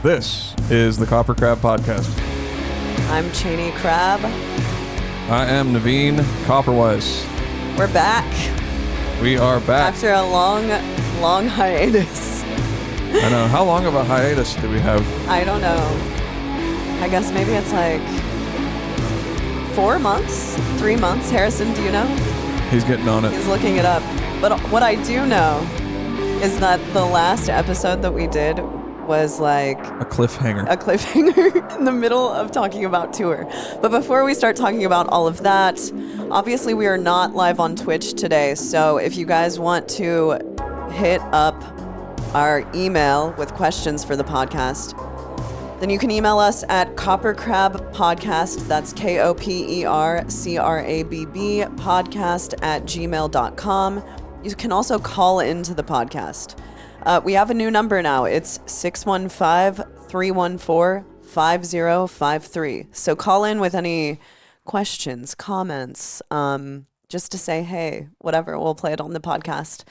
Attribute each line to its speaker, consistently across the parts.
Speaker 1: This is the KoperCrabb Podcast.
Speaker 2: I'm Cheney Crab.
Speaker 1: I am Naveen Copperweiss.
Speaker 2: We're back.
Speaker 1: We are back.
Speaker 2: After a long hiatus.
Speaker 1: I know. How long of a hiatus do we have?
Speaker 2: I don't know. I guess maybe it's like 4 months? 3 months? Harrison, do you know?
Speaker 1: He's getting on it.
Speaker 2: He's looking it up. But what I do know is that the last episode that we did was like
Speaker 1: a cliffhanger.
Speaker 2: In the middle of talking about tour. But before we start talking about all of that, obviously we are not live on Twitch today. So if you guys want to hit up our email with questions for the podcast, then you can email us at KoperCrabb Podcast. That's KoperCrabb podcast at gmail.com. You can also call into the podcast. We have a new number now. It's 615-314-5053. So call in with any questions, comments, just to say, hey, whatever. We'll play it on the podcast.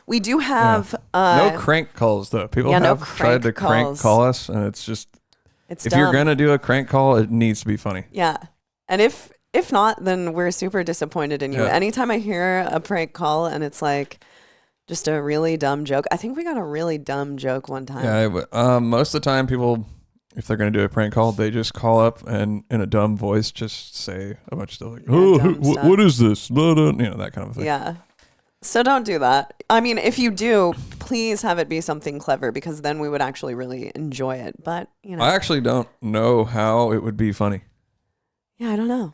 Speaker 2: We do have...
Speaker 1: no crank calls, though. People have tried to crank call us, and it's just... if
Speaker 2: dumb.
Speaker 1: You're going to do a crank call, it needs to be funny.
Speaker 2: Yeah. And if not, then we're super disappointed in you.
Speaker 1: Yeah.
Speaker 2: Anytime I hear a prank call and it's like... just a really dumb joke. I think we got a really dumb joke one time.
Speaker 1: Yeah, but, most of the time people, if they're going to do a prank call, they just call up and in a dumb voice just say a bunch of stuff like, what is this? You know, that kind of thing.
Speaker 2: Yeah. So don't do that. I mean, if you do, please have it be something clever because then we would actually really enjoy it. But, you know.
Speaker 1: I actually don't know how it would be funny.
Speaker 2: Yeah, I don't know.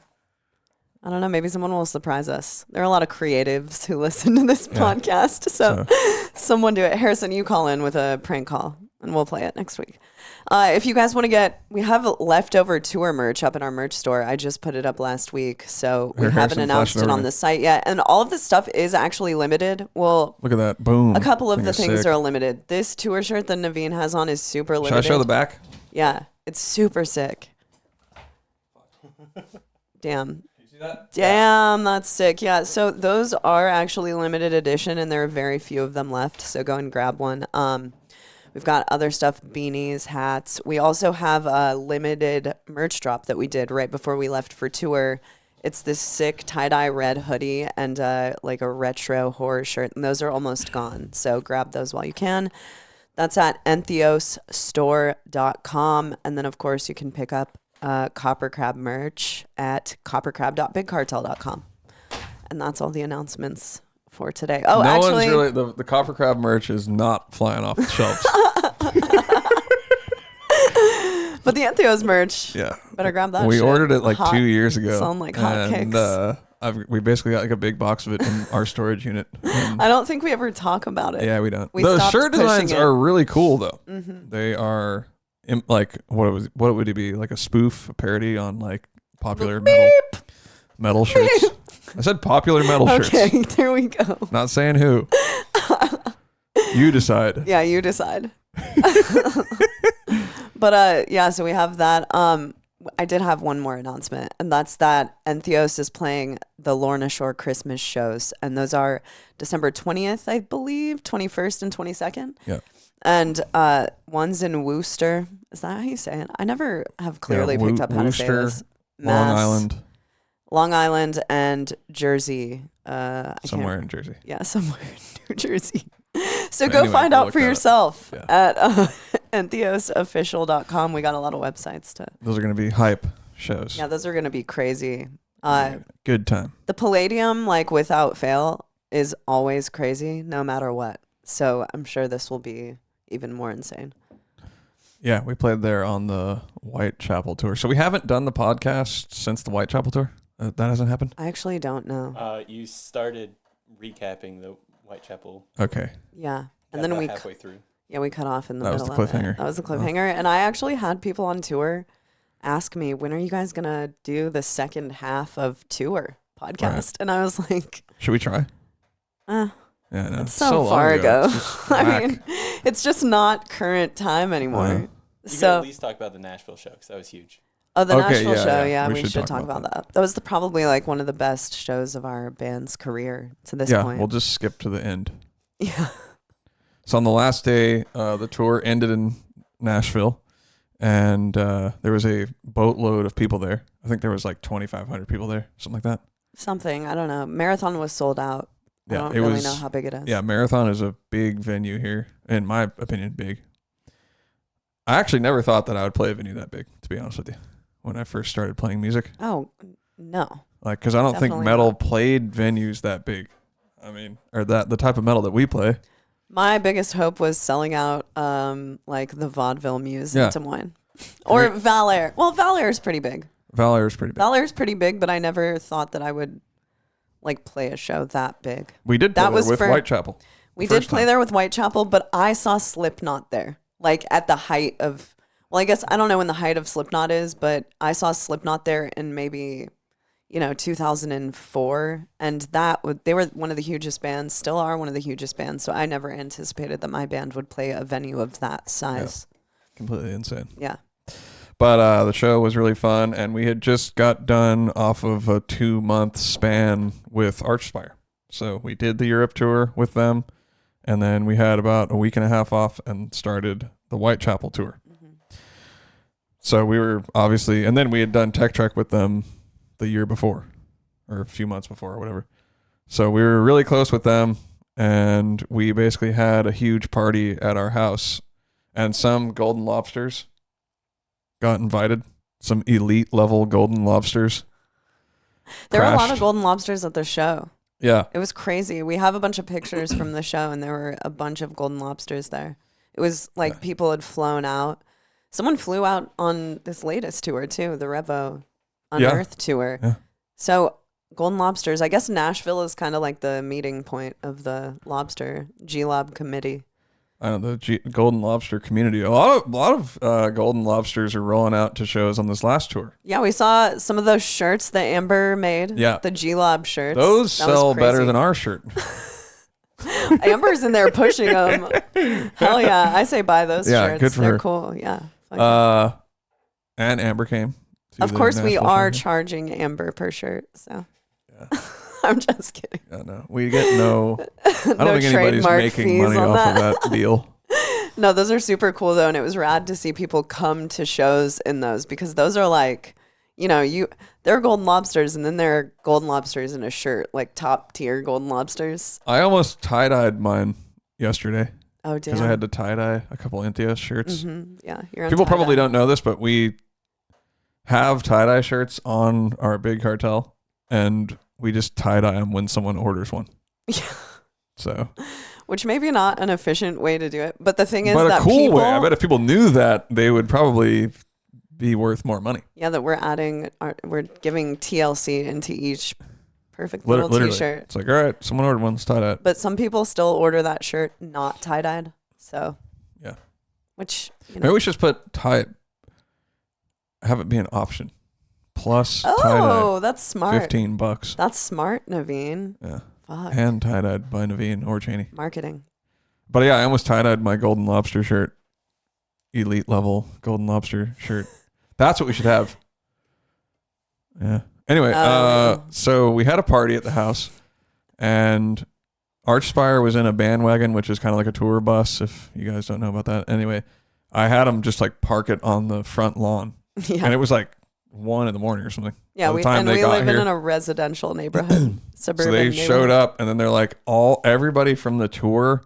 Speaker 2: Maybe someone will surprise us. There are a lot of creatives who listen to this podcast. So someone do it. Harrison, you call in with a prank call and we'll play it next week. If you guys want to we have leftover tour merch up in our merch store. I just put it up last week. So we haven't announced it on the site yet. And all of this stuff is actually limited. Well,
Speaker 1: look at that. Boom.
Speaker 2: A couple of the things are limited. This tour shirt that Naveen has on is super limited.
Speaker 1: Should I show the back?
Speaker 2: Yeah. It's super sick. Damn. Damn, that's sick. Yeah, so those are actually limited edition, and there are very few of them left, so go and grab one. We've got other stuff, beanies, hats. We also have a limited merch drop that we did right before we left for tour. It's this sick tie-dye red hoodie and like a retro horror shirt, and those are almost gone, so grab those while you can. That's at ENTHEOSstore.com, and then, of course, you can pick up KoperCrabb merch at KoperCrabb.BigCartel.com. And that's all the announcements for today. Oh, actually,
Speaker 1: the KoperCrabb merch is not flying off the shelves.
Speaker 2: But the ENTHEOS merch, better grab that.
Speaker 1: We ordered it like 2 years ago.
Speaker 2: Sound like hotcakes.
Speaker 1: We basically got like a big box of it in our storage unit.
Speaker 2: I don't think we ever talk about it.
Speaker 1: Yeah, we don't. The shirt designs are really cool, though. Mm-hmm. They are. Like what would it be, like a spoof, a parody on like popular metal shirts? I said popular metal shirts.
Speaker 2: Okay, there we go.
Speaker 1: Not saying who. You decide.
Speaker 2: Yeah, you decide. But so we have that. I did have one more announcement, and that's that ENTHEOS is playing the Lorna Shore Christmas shows, and those are December 20th, I believe, 21st and 22nd.
Speaker 1: Yeah.
Speaker 2: And one's in Worcester. Is that how you say it? I never have clearly picked up how to say this. Long Island and Jersey.
Speaker 1: Somewhere in Jersey.
Speaker 2: Yeah, somewhere in New Jersey. So go find out for yourself at ENTHEOSofficial.com. We got a lot of websites to.
Speaker 1: Those are going to be hype shows.
Speaker 2: Yeah, those are going to be crazy.
Speaker 1: Good time.
Speaker 2: The Palladium, like without fail, is always crazy no matter what. So I'm sure this will be even more insane.
Speaker 1: Yeah, we played there on the Whitechapel tour. So we haven't done the podcast since the Whitechapel tour? That hasn't happened?
Speaker 2: I actually don't know.
Speaker 3: You started recapping the Whitechapel.
Speaker 1: Okay.
Speaker 2: Yeah. And then we
Speaker 3: halfway through.
Speaker 2: Yeah, we cut off in the middle
Speaker 1: of it.
Speaker 2: That was the cliffhanger. And I actually had people on tour ask me, when are you guys going to do the second half of tour podcast? Right. And I was like...
Speaker 1: should we try?
Speaker 2: Yeah,
Speaker 1: no,
Speaker 2: it's so far ago. I mean, it's just not current time anymore.
Speaker 3: You can at least talk about the Nashville show because that was huge.
Speaker 2: Oh, the Nashville show. Yeah, we should talk about that. That was probably like one of the best shows of our band's career to this point. Yeah,
Speaker 1: we'll just skip to the end.
Speaker 2: Yeah.
Speaker 1: So on the last day, the tour ended in Nashville. And there was a boatload of people there. I think there was like 2,500 people there, something like that.
Speaker 2: Something. I don't know. Marathon was sold out.
Speaker 1: Yeah,
Speaker 2: I don't really know how big it is.
Speaker 1: Yeah, Marathon is a big venue here. In my opinion, big. I actually never thought that I would play a venue that big, to be honest with you, when I first started playing music.
Speaker 2: Oh, no.
Speaker 1: Like, because I don't think metal played venues that big. I mean, or that the type of metal that we play.
Speaker 2: My biggest hope was selling out like the Vaudeville Muse in Des Moines. Or Valor. Well, Valor is pretty big.
Speaker 1: Valor is pretty big,
Speaker 2: but I never thought that I would like play a show that big.
Speaker 1: We did play there with Whitechapel.
Speaker 2: We did play there with Whitechapel, but I saw Slipknot there. Like at the height of, well, I guess I don't know when the height of Slipknot is, but I saw Slipknot there in maybe, 2004, and they were one of the hugest bands, still are one of the hugest bands. So I never anticipated that my band would play a venue of that size.
Speaker 1: Yeah. Completely insane.
Speaker 2: Yeah.
Speaker 1: But the show was really fun, and we had just got done off of a 2-month span with Archspire. So we did the Europe tour with them. And then we had about a week and a half off and started the Whitechapel tour. Mm-hmm. So we were obviously, and then we had done Tech Trek with them the year before, or a few months before, or whatever. So we were really close with them, and we basically had a huge party at our house, and some Golden Lobsters got invited, some elite level Golden Lobsters.
Speaker 2: There were a lot of Golden Lobsters at the show.
Speaker 1: Yeah.
Speaker 2: It was crazy. We have a bunch of pictures from the show, and there were a bunch of Golden Lobsters there. It was like people had flown out. Someone flew out on this latest tour, too, the Revo Unearth tour. Yeah. So Golden Lobsters, I guess Nashville is kind of like the meeting point of the lobster G-Lob committee.
Speaker 1: I don't know, the Golden Lobster community. A lot of Golden Lobsters are rolling out to shows on this last tour.
Speaker 2: Yeah, we saw some of those shirts that Amber made.
Speaker 1: Yeah.
Speaker 2: The G-Lob shirts.
Speaker 1: Those sell better than our shirt.
Speaker 2: Amber's in there pushing them. Hell yeah. I say buy those shirts.
Speaker 1: Yeah, good for her.
Speaker 2: They're cool. Yeah.
Speaker 1: And Amber came.
Speaker 2: Of course, we are charging Amber per shirt. So yeah. I'm just kidding.
Speaker 1: Yeah, no, we get no. I don't think anybody's making money off of that deal.
Speaker 2: No, those are super cool though, and it was rad to see people come to shows in those, because those are like, they're Golden Lobsters, and then there are Golden Lobsters in a shirt, like top tier Golden Lobsters.
Speaker 1: I almost tie-dyed mine yesterday.
Speaker 2: Oh, damn.
Speaker 1: Because I had to tie-dye a couple ENTHEOS shirts.
Speaker 2: Mm-hmm. Yeah, you're on
Speaker 1: People
Speaker 2: tie-dye.
Speaker 1: probably don't know this, but we have tie-dye shirts on our big cartel, and we just tie-dye them when someone orders one. Yeah. So.
Speaker 2: Which maybe not an efficient way to do it, but the thing is
Speaker 1: but
Speaker 2: that
Speaker 1: a cool
Speaker 2: people,
Speaker 1: way. I bet if people knew that, they would probably be worth more money.
Speaker 2: Yeah, that we're giving TLC into each perfect little t-shirt.
Speaker 1: It's like, all right, someone ordered one, let's tie that.
Speaker 2: But some people still order that shirt not tie-dyed. So.
Speaker 1: Yeah.
Speaker 2: Which,
Speaker 1: maybe we should just have it be an option. Plus tie-dye.
Speaker 2: Oh, that's smart.
Speaker 1: $15.
Speaker 2: That's smart, Naveen.
Speaker 1: Yeah.
Speaker 2: Fuck.
Speaker 1: Hand tie-dyed by Naveen or Cheney.
Speaker 2: Marketing.
Speaker 1: But yeah, I almost tie-dyed my Golden Lobster shirt. Elite level Golden Lobster shirt. That's what we should have. Yeah. Anyway, so we had a party at the house, and Archspire was in a bandwagon, which is kind of like a tour bus, if you guys don't know about that. Anyway, I had them just like park it on the front lawn. Yeah. And it was like 1 a.m. or something.
Speaker 2: Yeah, we live in a residential neighborhood, suburban.
Speaker 1: So they showed up, and then they're like, everybody from the tour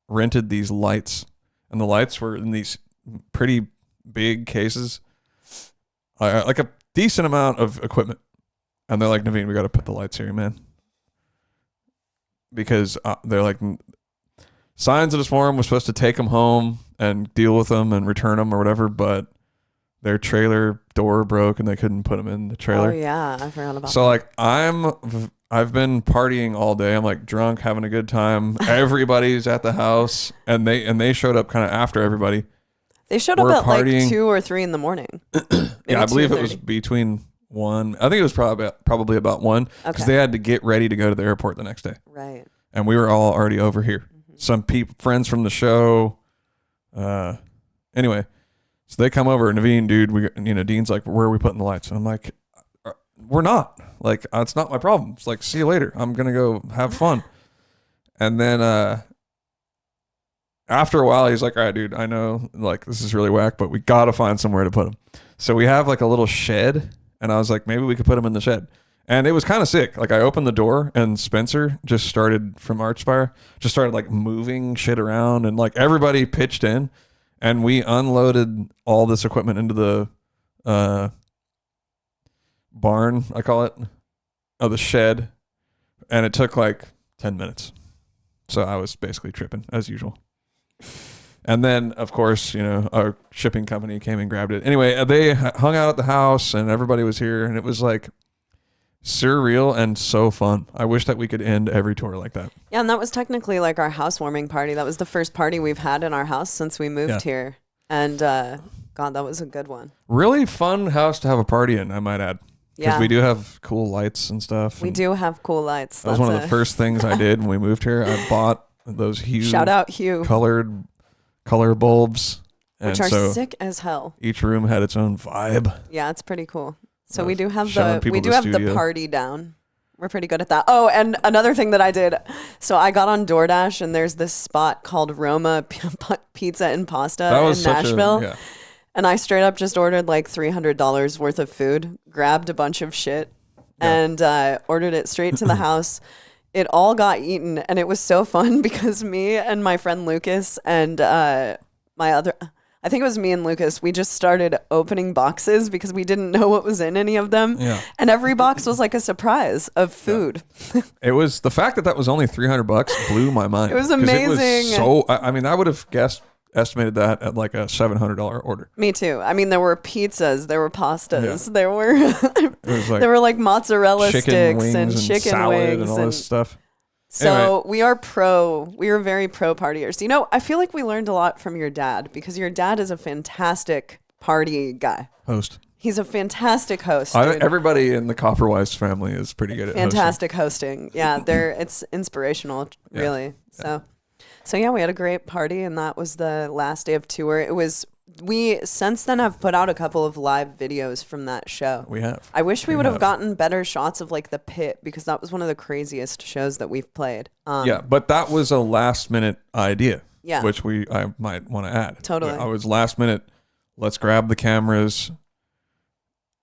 Speaker 1: rented these lights, and the lights were in these pretty big cases, like a decent amount of equipment. And they're like, Naveen, we got to put the lights here, man, because they're like, Signs of Disform was supposed to take them home and deal with them and return them or whatever, but their trailer door broke and they couldn't put them in the trailer.
Speaker 2: Oh yeah, I forgot about that.
Speaker 1: So like I've been partying all day. I'm like drunk, having a good time. Everybody's at the house, and they showed up kind of after everybody.
Speaker 2: They showed up at partying. Like 2 or 3 in the morning.
Speaker 1: Yeah, I believe it was between 1. I think it was probably about 1, because they had to get ready to go to the airport the next day.
Speaker 2: Right.
Speaker 1: And we were all already over here. Mm-hmm. Some friends from the show. Anyway. So they come over, Naveen, dude, Dean's like, where are we putting the lights? And I'm like, we're not. Like, it's not my problem. It's like, see you later. I'm going to go have fun. And then after a while, he's like, all right, dude, I know like this is really whack, but we got to find somewhere to put him. So we have like a little shed, and I was like, maybe we could put him in the shed. And it was kind of sick. Like I opened the door and Spencer just started from Archspire, just started like moving shit around, and like everybody pitched in, and we unloaded all this equipment into the barn, I call it, the shed. And it took like 10 minutes. So I was basically tripping as usual. And then, of course, you know, our shipping company came and grabbed it. Anyway, they hung out at the house and everybody was here, and it was like surreal and so fun. I wish that we could end every tour like that.
Speaker 2: Yeah, and that was technically like our housewarming party. That was the first party we've had in our house since we moved here. And God, that was a good one.
Speaker 1: Really fun house to have a party in, I might add. Because we do have cool lights and stuff.
Speaker 2: We do have cool lights.
Speaker 1: That was one of the first things I did when we moved here. I bought those huge
Speaker 2: shout out Hugh
Speaker 1: color bulbs.
Speaker 2: Which are sick as hell.
Speaker 1: Each room had its own vibe.
Speaker 2: Yeah, it's pretty cool. So we do have the party down. We're pretty good at that. Oh, and another thing that I did. So I got on DoorDash, and there's this spot called Roma Pizza and Pasta in Nashville. And I straight up just ordered like $300 worth of food, grabbed a bunch of shit, and ordered it straight to the house. It all got eaten, and it was so fun because me and my friend Lucas and I think it was me and Lucas, we just started opening boxes because we didn't know what was in any of them. Yeah. And every box was like a surprise of food.
Speaker 1: Yeah. It was, the fact that that was only $300 blew my mind.
Speaker 2: It was amazing.
Speaker 1: It was I mean, I would have estimated that at like a $700 order.
Speaker 2: Me too. I mean, there were pizzas, there were pastas, there were like mozzarella sticks and chicken wings
Speaker 1: and all this stuff.
Speaker 2: So anyway. We are very pro partiers. You know, I feel like we learned a lot from your dad because your dad is a fantastic party guy.
Speaker 1: Host.
Speaker 2: He's a fantastic host.
Speaker 1: Everybody in the Copperwise family is pretty good at
Speaker 2: fantastic hosting. Yeah, it's inspirational, really. Yeah. So yeah, we had a great party, and that was the last day of tour. We since then have put out a couple of live videos from that show.
Speaker 1: We have.
Speaker 2: I wish we would have gotten better shots of like the pit, because that was one of the craziest shows that we've played.
Speaker 1: But that was a last minute idea.
Speaker 2: Yeah.
Speaker 1: Which I might want to add.
Speaker 2: Totally.
Speaker 1: I was last minute. Let's grab the cameras.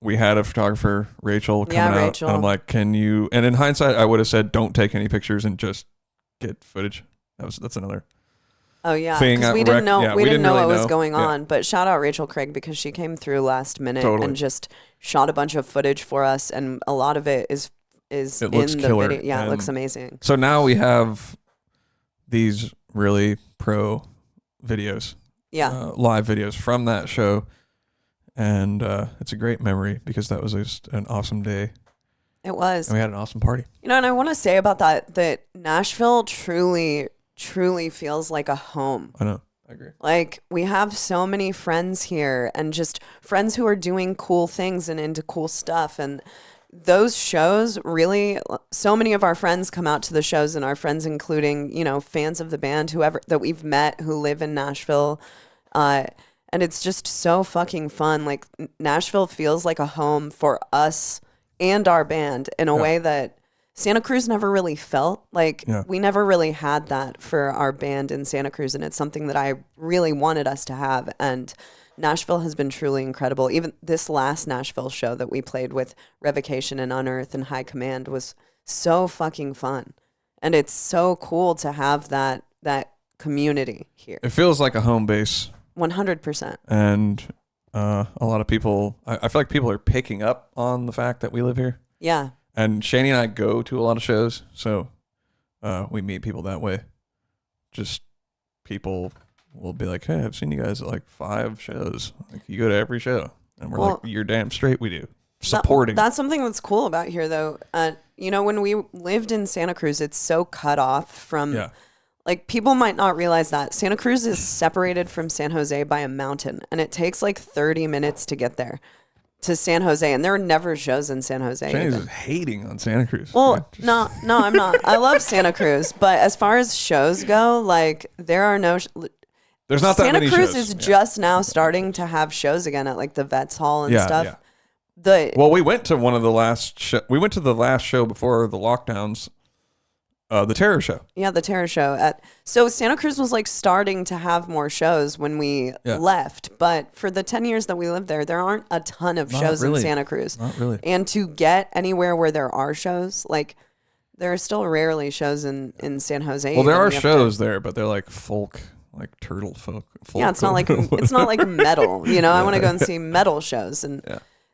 Speaker 1: We had a photographer, Rachel, coming out. And I'm like, can you? And in hindsight, I would have said, don't take any pictures and just get footage. That's another.
Speaker 2: Oh yeah,
Speaker 1: thing.
Speaker 2: Because we didn't know what was going on. But shout out Rachel Craig, because she came through last minute and just shot a bunch of footage for us, and a lot of it is in the
Speaker 1: killer.
Speaker 2: video. Yeah, it looks amazing.
Speaker 1: So now we have these really pro videos, live videos from that show, and it's a great memory because that was just an awesome day.
Speaker 2: It was.
Speaker 1: And we had an awesome party.
Speaker 2: You know, and I want to say about that Nashville truly feels like a home.
Speaker 1: I know. I agree.
Speaker 2: Like, we have so many friends here, and just friends who are doing cool things and into cool stuff. And those shows really, so many of our friends come out to the shows, and our friends, including, you know, fans of the band, whoever that we've met who live in Nashville. And it's just so fucking fun. Like, Nashville feels like a home for us and our band in a way that Santa Cruz never really felt. Like, we never really had that for our band in Santa Cruz, and it's something that I really wanted us to have. And Nashville has been truly incredible. Even this last Nashville show that we played with Revocation and Unearth and High Command was so fucking fun. And it's so cool to have that community here.
Speaker 1: It feels like a home base.
Speaker 2: 100%.
Speaker 1: And a lot of people, I feel like people are picking up on the fact that we live here.
Speaker 2: Yeah.
Speaker 1: And Shani and I go to a lot of shows, so we meet people that way. Just people will be like, hey, I've seen you guys at like 5 shows. Like, you go to every show. And we're like, you're damn straight we do. Supporting.
Speaker 2: That's something that's cool about here, though. You know, when we lived in Santa Cruz, it's so cut off from... Like, people might not realize that Santa Cruz is separated from San Jose by a mountain, and it takes like 30 minutes to get there to San Jose, and there are never shows in San Jose.
Speaker 1: Shani's hating on Santa Cruz.
Speaker 2: Well, no, I'm not. I love Santa Cruz, but as far as shows go, like, there are no...
Speaker 1: There's not that many shows.
Speaker 2: Santa Cruz is just now starting to have shows again at like the Vets Hall and stuff.
Speaker 1: Well, we went to one of the last we went to the last show before the lockdowns The Terror Show.
Speaker 2: Yeah, the Terror Show. So Santa Cruz was like starting to have more shows when we left, but for the 10 years that we lived there, there aren't a ton of shows in Santa Cruz.
Speaker 1: Not really.
Speaker 2: And to get anywhere where there are shows, like there are still rarely shows in San Jose.
Speaker 1: Well, there are shows there, but they're like folk, like turtle folk.
Speaker 2: Yeah, it's not like metal. I want to go and see metal shows, and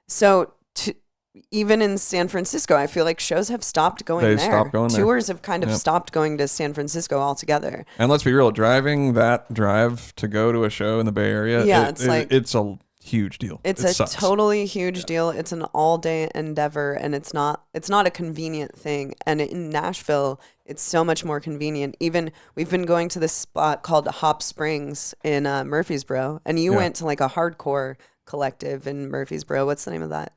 Speaker 2: so even in San Francisco, I feel like shows have stopped going there.
Speaker 1: Stopped going there.
Speaker 2: Tours have kind of stopped going to San Francisco altogether.
Speaker 1: And let's be real, driving that drive to go to a show in the Bay Area, it's a huge deal.
Speaker 2: It's a totally huge deal. It's an all-day endeavor, and it's not a convenient thing. And in Nashville, it's so much more convenient. Even we've been going to this spot called Hop Springs in Murfreesboro, and you went to like a hardcore collective in Murfreesboro. What's the name of that?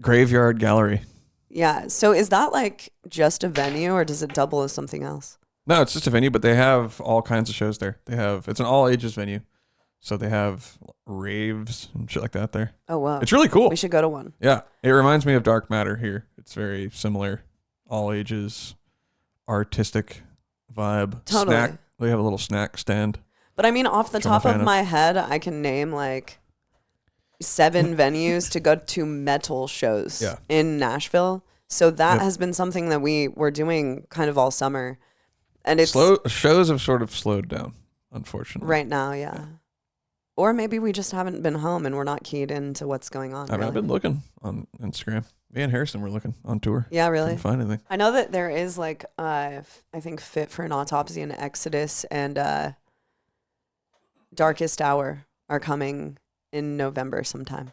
Speaker 1: Graveyard Gallery.
Speaker 2: Yeah. So is that like just a venue, or does it double as something else?
Speaker 1: No, it's just a venue, but they have all kinds of shows there. It's an all ages venue. So they have raves and shit like that there.
Speaker 2: Oh, wow.
Speaker 1: It's really cool.
Speaker 2: We should go to one.
Speaker 1: Yeah. It reminds me of Dark Matter here. It's very similar. All ages, artistic vibe.
Speaker 2: Totally.
Speaker 1: Snack. They have a little snack stand.
Speaker 2: But I mean, off the top of my head, I can name like 7 venues to go to metal shows in Nashville. So that has been something that we were doing kind of all summer. And it's
Speaker 1: shows have sort of slowed down, unfortunately.
Speaker 2: Right now, yeah. Or maybe we just haven't been home and we're not keyed into what's going on.
Speaker 1: I've been looking on Instagram. Me and Harrison were looking on tour.
Speaker 2: Yeah, really?
Speaker 1: Didn't find anything.
Speaker 2: I know that there is like, I think Fit for an Autopsy and Exodus and Darkest Hour are coming in November sometime.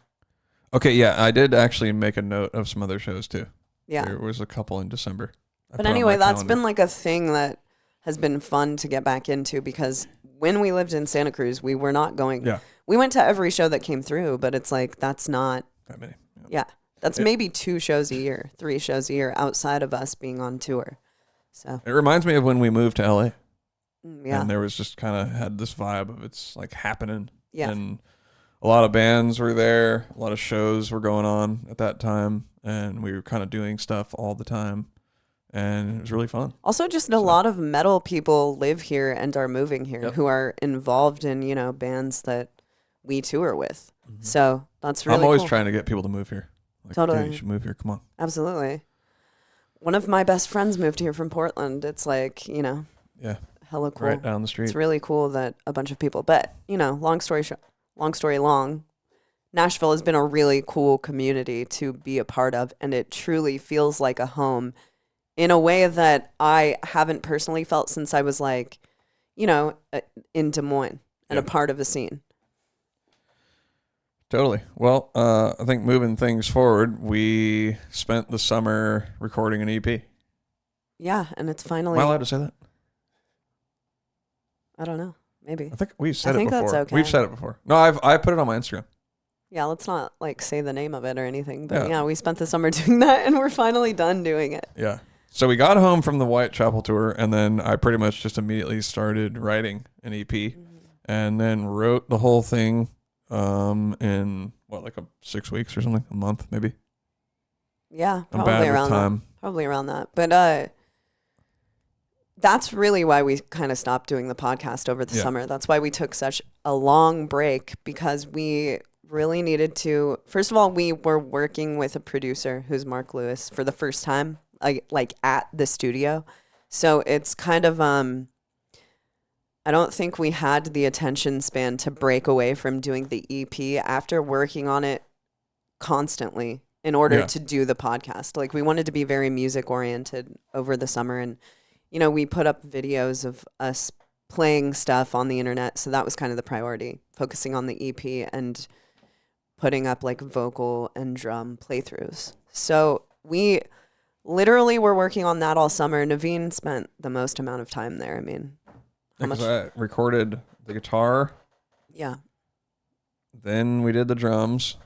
Speaker 1: Okay, yeah, I did actually make a note of some other shows too.
Speaker 2: Yeah.
Speaker 1: There was a couple in December.
Speaker 2: But anyway, that's been like a thing that has been fun to get back into, because when we lived in Santa Cruz, we were not going.
Speaker 1: Yeah.
Speaker 2: We went to every show that came through, but it's like that's not
Speaker 1: that many.
Speaker 2: Yeah. That's maybe 2 shows a year, 3 shows a year outside of us being on tour. So
Speaker 1: it reminds me of when we moved to LA.
Speaker 2: Yeah.
Speaker 1: And there was just kind of had this vibe of it's like happening.
Speaker 2: Yeah.
Speaker 1: And a lot of bands were there. A lot of shows were going on at that time. And we were kind of doing stuff all the time. And it was really fun.
Speaker 2: Also, just a lot of metal people live here and are moving here who are involved in, bands that we tour with. Mm-hmm. So that's really
Speaker 1: I'm always
Speaker 2: cool.
Speaker 1: trying to get people to move here. Like,
Speaker 2: totally.
Speaker 1: Dude, you should move here. Come on.
Speaker 2: Absolutely. One of my best friends moved here from Portland. It's like,
Speaker 1: yeah,
Speaker 2: hella cool.
Speaker 1: Right down the street.
Speaker 2: It's really cool that a bunch of people, but, long story long, Nashville has been a really cool community to be a part of, and it truly feels like a home in a way that I haven't personally felt since I was like, in Des Moines and a part of the scene.
Speaker 1: Totally. Well, I think moving things forward, we spent the summer recording an EP.
Speaker 2: Yeah, and it's finally...
Speaker 1: Am I allowed to say that?
Speaker 2: I don't know. Maybe.
Speaker 1: I think we've said it before.
Speaker 2: That's okay.
Speaker 1: We've said it before. No, I put it on my Instagram.
Speaker 2: Yeah, let's not say the name of it or anything. But yeah, we spent the summer doing that, and we're finally done doing it.
Speaker 1: Yeah. So we got home from the Whitechapel tour, and then I pretty much just immediately started writing an EP, and then wrote the whole thing in 6 weeks or something, a month maybe.
Speaker 2: Yeah,
Speaker 1: I'm bad with time.
Speaker 2: Probably around that. But that's really why we kind of stopped doing the podcast over the summer. That's why we took such a long break, because we really needed to. First of all, we were working with a producer who's Mark Lewis for the first time, like at the studio. So it's kind of I don't think we had the attention span to break away from doing the EP after working on it constantly in order to do the podcast. Like, we wanted to be very music oriented over the summer, and we put up videos of us playing stuff on the internet, so that was kind of the priority, focusing on the EP and putting up like vocal and drum playthroughs. So we literally were working on that all summer. Naveen spent the most amount of time there. I mean,
Speaker 1: I recorded the guitar.
Speaker 2: Yeah.
Speaker 1: Then we did the drums.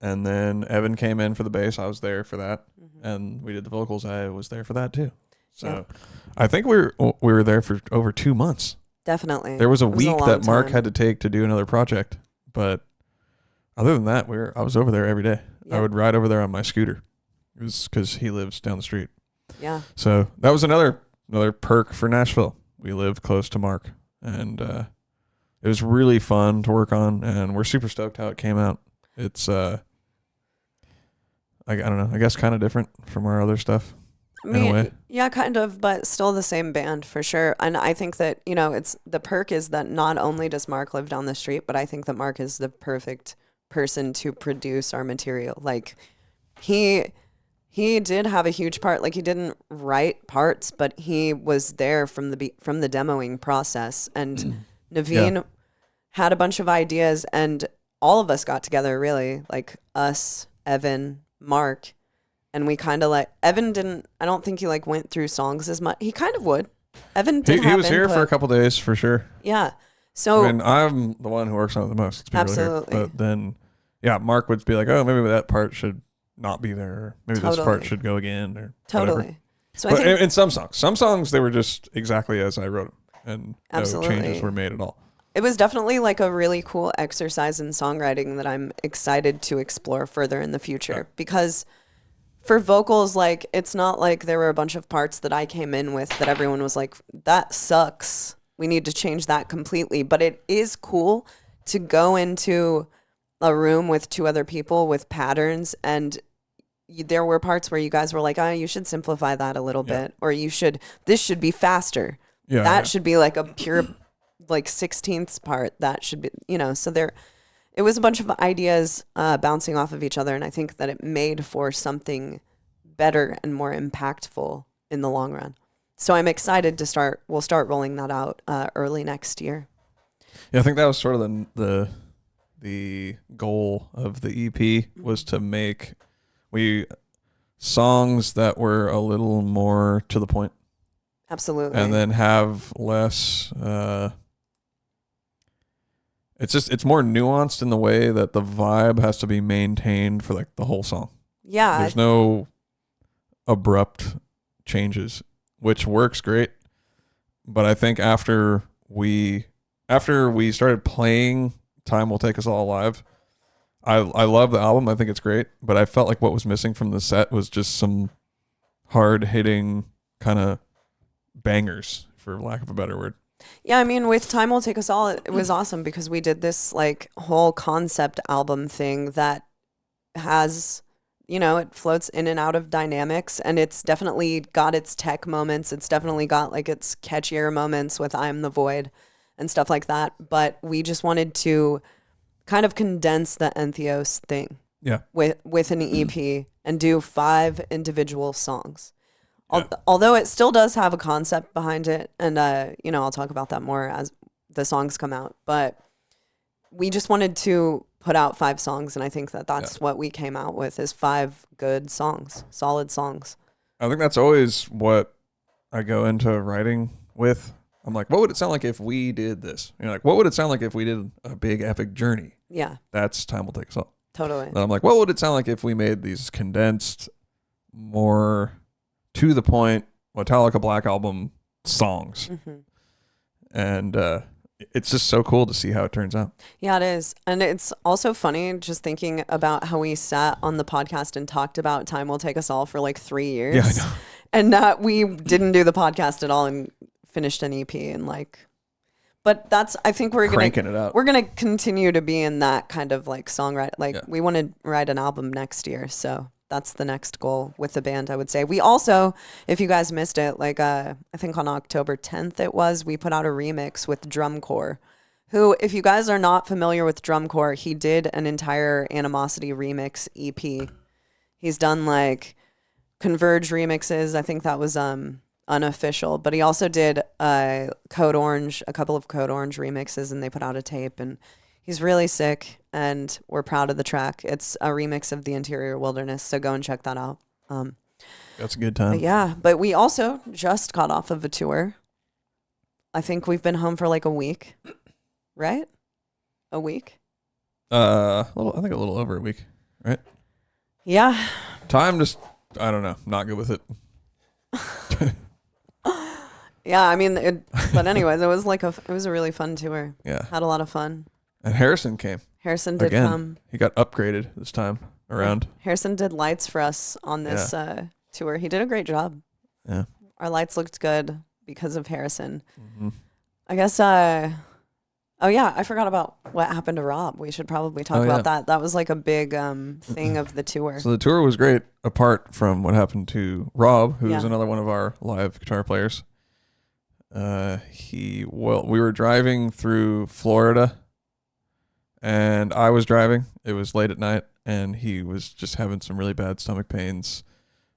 Speaker 1: And then Evan came in for the bass. I was there for that. Mm-hmm. And we did the vocals. I was there for that too. So I think we were there for over 2 months.
Speaker 2: Definitely.
Speaker 1: There was a week that Mark had to take to do another project. But other than that, I was over there every day. Yep. I would ride over there on my scooter. It was because he lives down the street.
Speaker 2: Yeah.
Speaker 1: So that was another perk for Nashville. We lived close to Mark, and it was really fun to work on, and we're super stoked how it came out. It's I don't know, I guess kind of different from our other stuff.
Speaker 2: I mean, in a way. Yeah, kind of, but still the same band for sure. And I think that, it's the perk is that not only does Mark live down the street, but I think that Mark is the perfect person to produce our material. Like he did have a huge part. Like he didn't write parts, but he was there from the demoing process. And Naveen had a bunch of ideas, and all of us got together, really, like us, Evan, Mark. And we kind of Evan didn't, I don't think he went through songs as much. He kind of would. Evan did
Speaker 1: He was here for a couple days for sure.
Speaker 2: Yeah. So
Speaker 1: I mean, I'm the one who works on it the most. It's
Speaker 2: absolutely.
Speaker 1: Here. But then, Mark would be like, oh, maybe that part should not be there. Or maybe this part should go again or whatever.
Speaker 2: So
Speaker 1: but in some songs, they were just exactly as I wrote them. And no changes were made at all.
Speaker 2: It was definitely a really cool exercise in songwriting that I'm excited to explore further in the future. Because for vocals, it's not like there were a bunch of parts that I came in with that everyone was like, that sucks. We need to change that completely. But it is cool to go into a room with two other people with patterns, and there were parts where you guys were like, you should simplify that a little bit, or this should be faster. That should be a pure 16th part. That should be, so it was a bunch of ideas bouncing off of each other, and I think that it made for something better and more impactful in the long run. So I'm excited to we'll start rolling that out early next year.
Speaker 1: Yeah, I think that was sort of the goal of the EP was to make songs that were a little more to the point.
Speaker 2: Absolutely.
Speaker 1: And then have less it's more nuanced in the way that the vibe has to be maintained for the whole song.
Speaker 2: Yeah.
Speaker 1: There's no abrupt changes, which works great. But I think after we started playing Time Will Take Us All live, I love the album. I think it's great, but I felt like what was missing from the set was just some hard hitting kind of bangers, for lack of a better word.
Speaker 2: Yeah, I mean, with Time Will Take Us All, it was awesome because we did this whole concept album thing that has, it floats in and out of dynamics, and it's definitely got its tech moments. It's definitely got its catchier moments with I'm the Void and stuff like that. But we just wanted to kind of condense the ENTHEOS thing with an EP and do 5 individual songs. Yeah. Although it still does have a concept behind it, and I'll talk about that more as the songs come out. But we just wanted to put out 5 songs, and I think that's what we came out with is 5 good songs, solid songs.
Speaker 1: I think that's always what I go into writing with. I'm like, what would it sound like if we did this? What would it sound like if we did a big epic journey?
Speaker 2: Yeah,
Speaker 1: that's Time Will Take Us All.
Speaker 2: Totally.
Speaker 1: And I'm like, what would it sound like if we made these condensed, more to the point Metallica Black Album songs? And it's just so cool to see how it turns out. Yeah,
Speaker 2: it is. And it's also funny just thinking about how we sat on the podcast and talked about Time Will Take Us All for 3 years.
Speaker 1: Yeah, I know.
Speaker 2: And we didn't do the podcast at all and finished an EP and but I think we're
Speaker 1: cranking it out.
Speaker 2: We're gonna continue to be in that kind of songwrite. We want to write an album next year, so that's the next goal with the band, I would say. We also, if you guys missed it, I think on October 10th we put out a remix with Drumcore, who, if you guys are not familiar with Drumcore, he did an entire Animosity remix EP. He's done Converge remixes. I think that was unofficial, but he also did Code Orange, a couple of Code Orange remixes, and they put out a tape, and he's really sick, and we're proud of the track. It's a remix of The Interior Wilderness, so go and check that out.
Speaker 1: That's a good time.
Speaker 2: But we also just got off of a tour. I think we've been home for a week, right? A week?
Speaker 1: I think a little over a week, right?
Speaker 2: Yeah.
Speaker 1: Time just, I don't know, not good with it.
Speaker 2: Yeah, I mean, but anyways, it was a really fun tour.
Speaker 1: Yeah.
Speaker 2: Had a lot of fun.
Speaker 1: And Harrison came.
Speaker 2: Harrison did come.
Speaker 1: He got upgraded this time around.
Speaker 2: Harrison did lights for us on this tour. He did a great job.
Speaker 1: Yeah.
Speaker 2: Our lights looked good because of Harrison.
Speaker 1: Mm-hmm.
Speaker 2: I guess, oh yeah, I forgot about what happened to Rob. We should probably talk about that. That was like a big thing of the tour.
Speaker 1: So the tour was great, apart from what happened to Rob, who's another one of our live guitar players. We were driving through Florida, and I was driving. It was late at night, and he was just having some really bad stomach pains.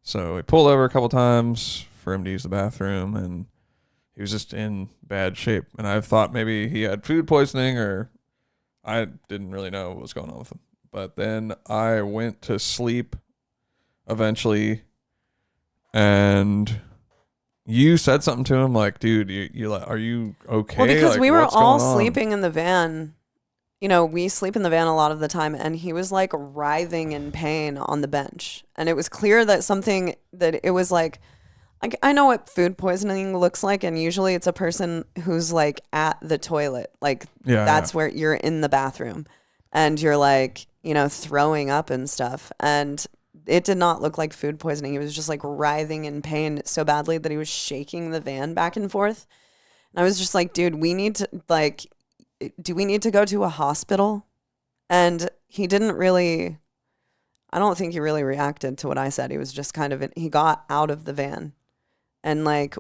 Speaker 1: So we pulled over a couple times for him to use the bathroom, and he was just in bad shape. And I thought maybe he had food poisoning, or I didn't really know what was going on with him. But then I went to sleep eventually, and you said something to him like, dude, you are you okay?
Speaker 2: Well, because
Speaker 1: like,
Speaker 2: we were all sleeping in the van. You know, we sleep in the van a lot of the time, and he was like writhing in pain on the bench. And it was clear that it was like, I know what food poisoning looks like, and usually it's a person who's like at the toilet. Like that's where you're in the bathroom and you're like, you know, throwing up and stuff. And it did not look like food poisoning. He was just like writhing in pain so badly that he was shaking the van back and forth. And I was just like, dude, do we need to go to a hospital? And he didn't really, I don't think he really reacted to what I said. He was just he got out of the van and like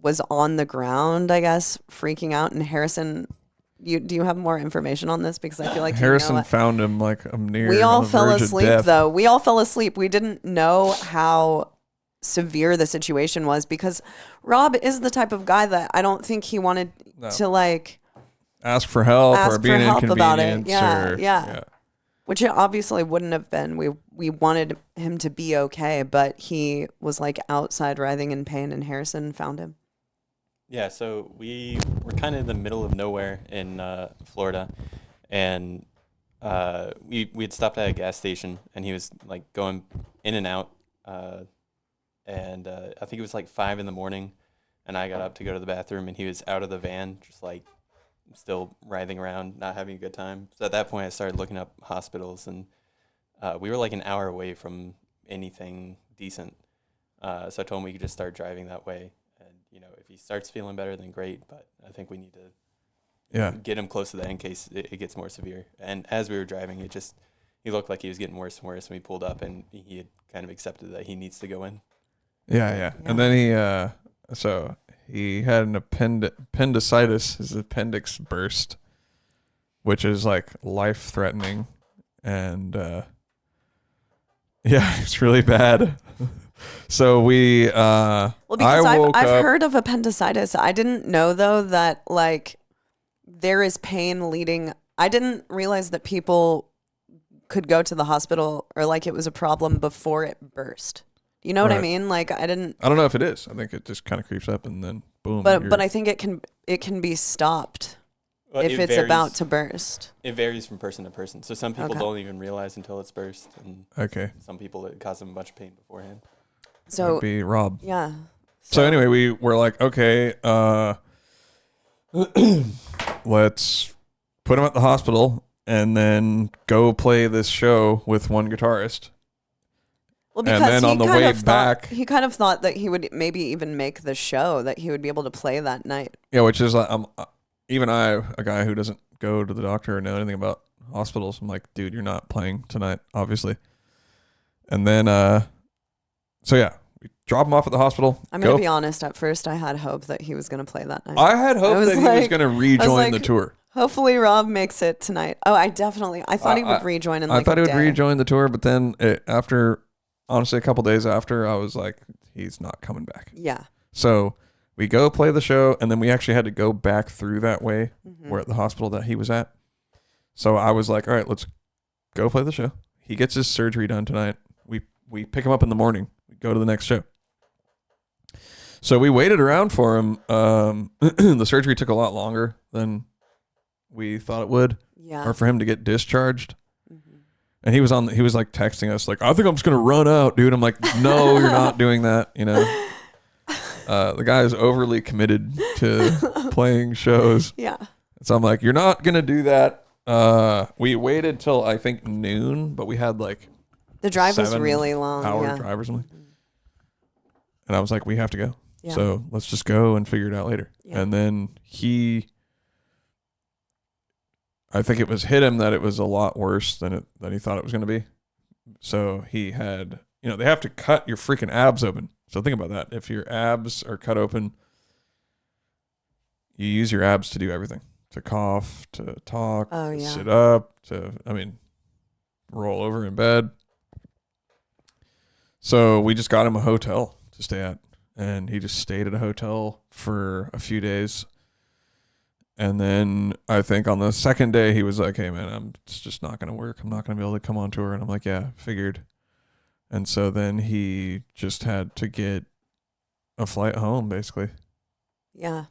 Speaker 2: was on the ground, I guess, freaking out. And Harrison, do you have more information on this? Because I feel like
Speaker 1: Harrison found him like near.
Speaker 2: We all fell asleep though. We all fell asleep. We didn't know how severe the situation was, because Rob is the type of guy that I don't think he wanted to like
Speaker 1: ask for help or be an inconvenience
Speaker 2: about it.
Speaker 1: Yeah.
Speaker 2: Which it obviously wouldn't have been. We wanted him to be okay, but he was like outside writhing in pain, and Harrison found him.
Speaker 3: Yeah, so we were kind of in the middle of nowhere in Florida, and we had stopped at a gas station, and he was like going in and out, and I think it was like 5 a.m, and I got up to go to the bathroom, and he was out of the van, just like still writhing around, not having a good time. So at that point, I started looking up hospitals, and we were like an hour away from anything decent. So I told him we could just start driving that way. And, you know, if he starts feeling better, then great. But I think we need to get him close to that in case it gets more severe. And as we were driving, he looked like he was getting worse and worse. And we pulled up, and he had kind of accepted that he needs to go in.
Speaker 1: Yeah. And then he had an appendicitis. His appendix burst, which is like life-threatening, and it's really bad. So because
Speaker 2: I've heard of appendicitis. I didn't know though that like there is pain leading. I didn't realize that people could go to the hospital or like it was a problem before it burst. You know what I mean? Like I don't
Speaker 1: know if it is. I think it just kind of creeps up and then boom.
Speaker 2: But I think it can be stopped if it's about to burst.
Speaker 3: It varies from person to person. So some people don't even realize until it's burst, and some people it causes them a bunch of pain beforehand.
Speaker 2: So
Speaker 1: that'd be Rob.
Speaker 2: Yeah.
Speaker 1: So anyway, we were like, okay, let's put him at the hospital and then go play this show with one guitarist.
Speaker 2: Well, because and then on the way back, he kind of thought that he would maybe even make the show, that he would be able to play that night.
Speaker 1: Yeah, which is like, even I, a guy who doesn't go to the doctor or know anything about hospitals, I'm like, dude, you're not playing tonight, obviously. And then, we drop him off at the hospital.
Speaker 2: I'm going to be honest. At first, I had hope that he was going to play that night.
Speaker 1: I had hope that he was going to rejoin the tour.
Speaker 2: Hopefully Rob makes it tonight. Oh, I thought he would rejoin in like a day. I
Speaker 1: thought he would rejoin the tour, but then honestly, a couple days after, I was like, he's not coming back.
Speaker 2: Yeah.
Speaker 1: So we go play the show, and then we actually had to go back through that way. Mm-hmm. We're at the hospital that he was at. So I was like, all right, let's go play the show. He gets his surgery done tonight. We pick him up in the morning. We go to the next show. So we waited around for him. The surgery took a lot longer than we thought it would.
Speaker 2: Yeah.
Speaker 1: Or for him to get discharged. And he was like texting us like, I think I'm just going to run out, dude. I'm like, no, you're not doing that. You know, the guy is overly committed to playing shows.
Speaker 2: Yeah.
Speaker 1: So I'm like, you're not going to do that. We waited till I think noon, but we had like
Speaker 2: the drive was really long.
Speaker 1: Hour drive or something. And I was like, we have to go.
Speaker 2: Yeah.
Speaker 1: So let's just go and figure it out later.
Speaker 2: Yeah.
Speaker 1: And then I think it was hit him that it was a lot worse than he thought it was going to be. So he had, they have to cut your freaking abs open. So think about that. If your abs are cut open, you use your abs to do everything. To cough, to talk, to sit up, roll over in bed. So we just got him a hotel to stay at. And he just stayed at a hotel for a few days. And then I think on the second day, he was like, hey, man, it's just not going to work. I'm not going to be able to come on tour. And I'm like, yeah, figured. And so then he just had to get a flight home, basically.
Speaker 2: Yeah.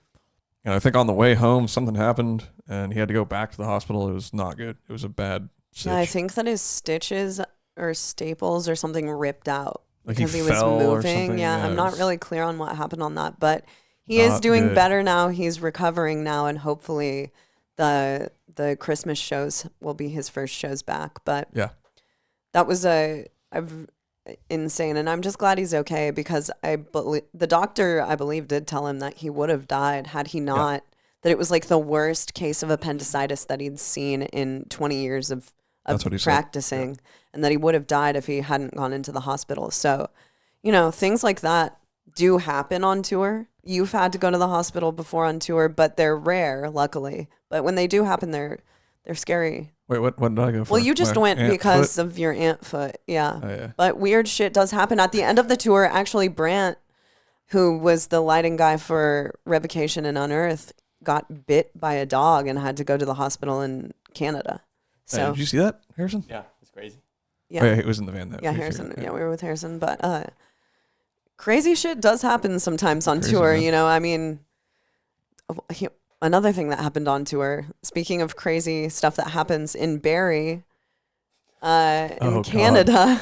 Speaker 1: And I think on the way home, something happened, and he had to go back to the hospital. It was not good. It was a bad stitch.
Speaker 2: Yeah, I think that his stitches or staples or something ripped out.
Speaker 1: Like
Speaker 2: because
Speaker 1: he
Speaker 2: was
Speaker 1: fell or
Speaker 2: moving.
Speaker 1: something.
Speaker 2: Yeah, I'm not really clear on what happened on that, but he is doing better now. He's recovering now, and hopefully the Christmas shows will be his first shows back. But
Speaker 1: yeah,
Speaker 2: that was insane, and I'm just glad he's okay because the doctor, I believe, did tell him that he would have died had he not. That it was like the worst case of appendicitis that he'd seen in 20 years of practicing, and that he would have died if he hadn't gone into the hospital. So, things like that do happen on tour. You've had to go to the hospital before on tour, but they're rare, luckily. But when they do happen, they're scary.
Speaker 1: Wait, what did I go for?
Speaker 2: Well, you just went because of your ant foot. Yeah.
Speaker 1: Oh, yeah.
Speaker 2: But weird shit does happen. At the end of the tour, actually, Brant, who was the lighting guy for Revocation and Unearth, got bit by a dog and had to go to the hospital in Canada. So
Speaker 1: did you see that, Harrison?
Speaker 3: Yeah, it's crazy.
Speaker 2: Yeah,
Speaker 1: it was in the van.
Speaker 2: Harrison. Yeah, we were with Harrison. But crazy shit does happen sometimes on tour. Man. Another thing that happened on tour, speaking of crazy stuff that happens in Barrie, in Canada.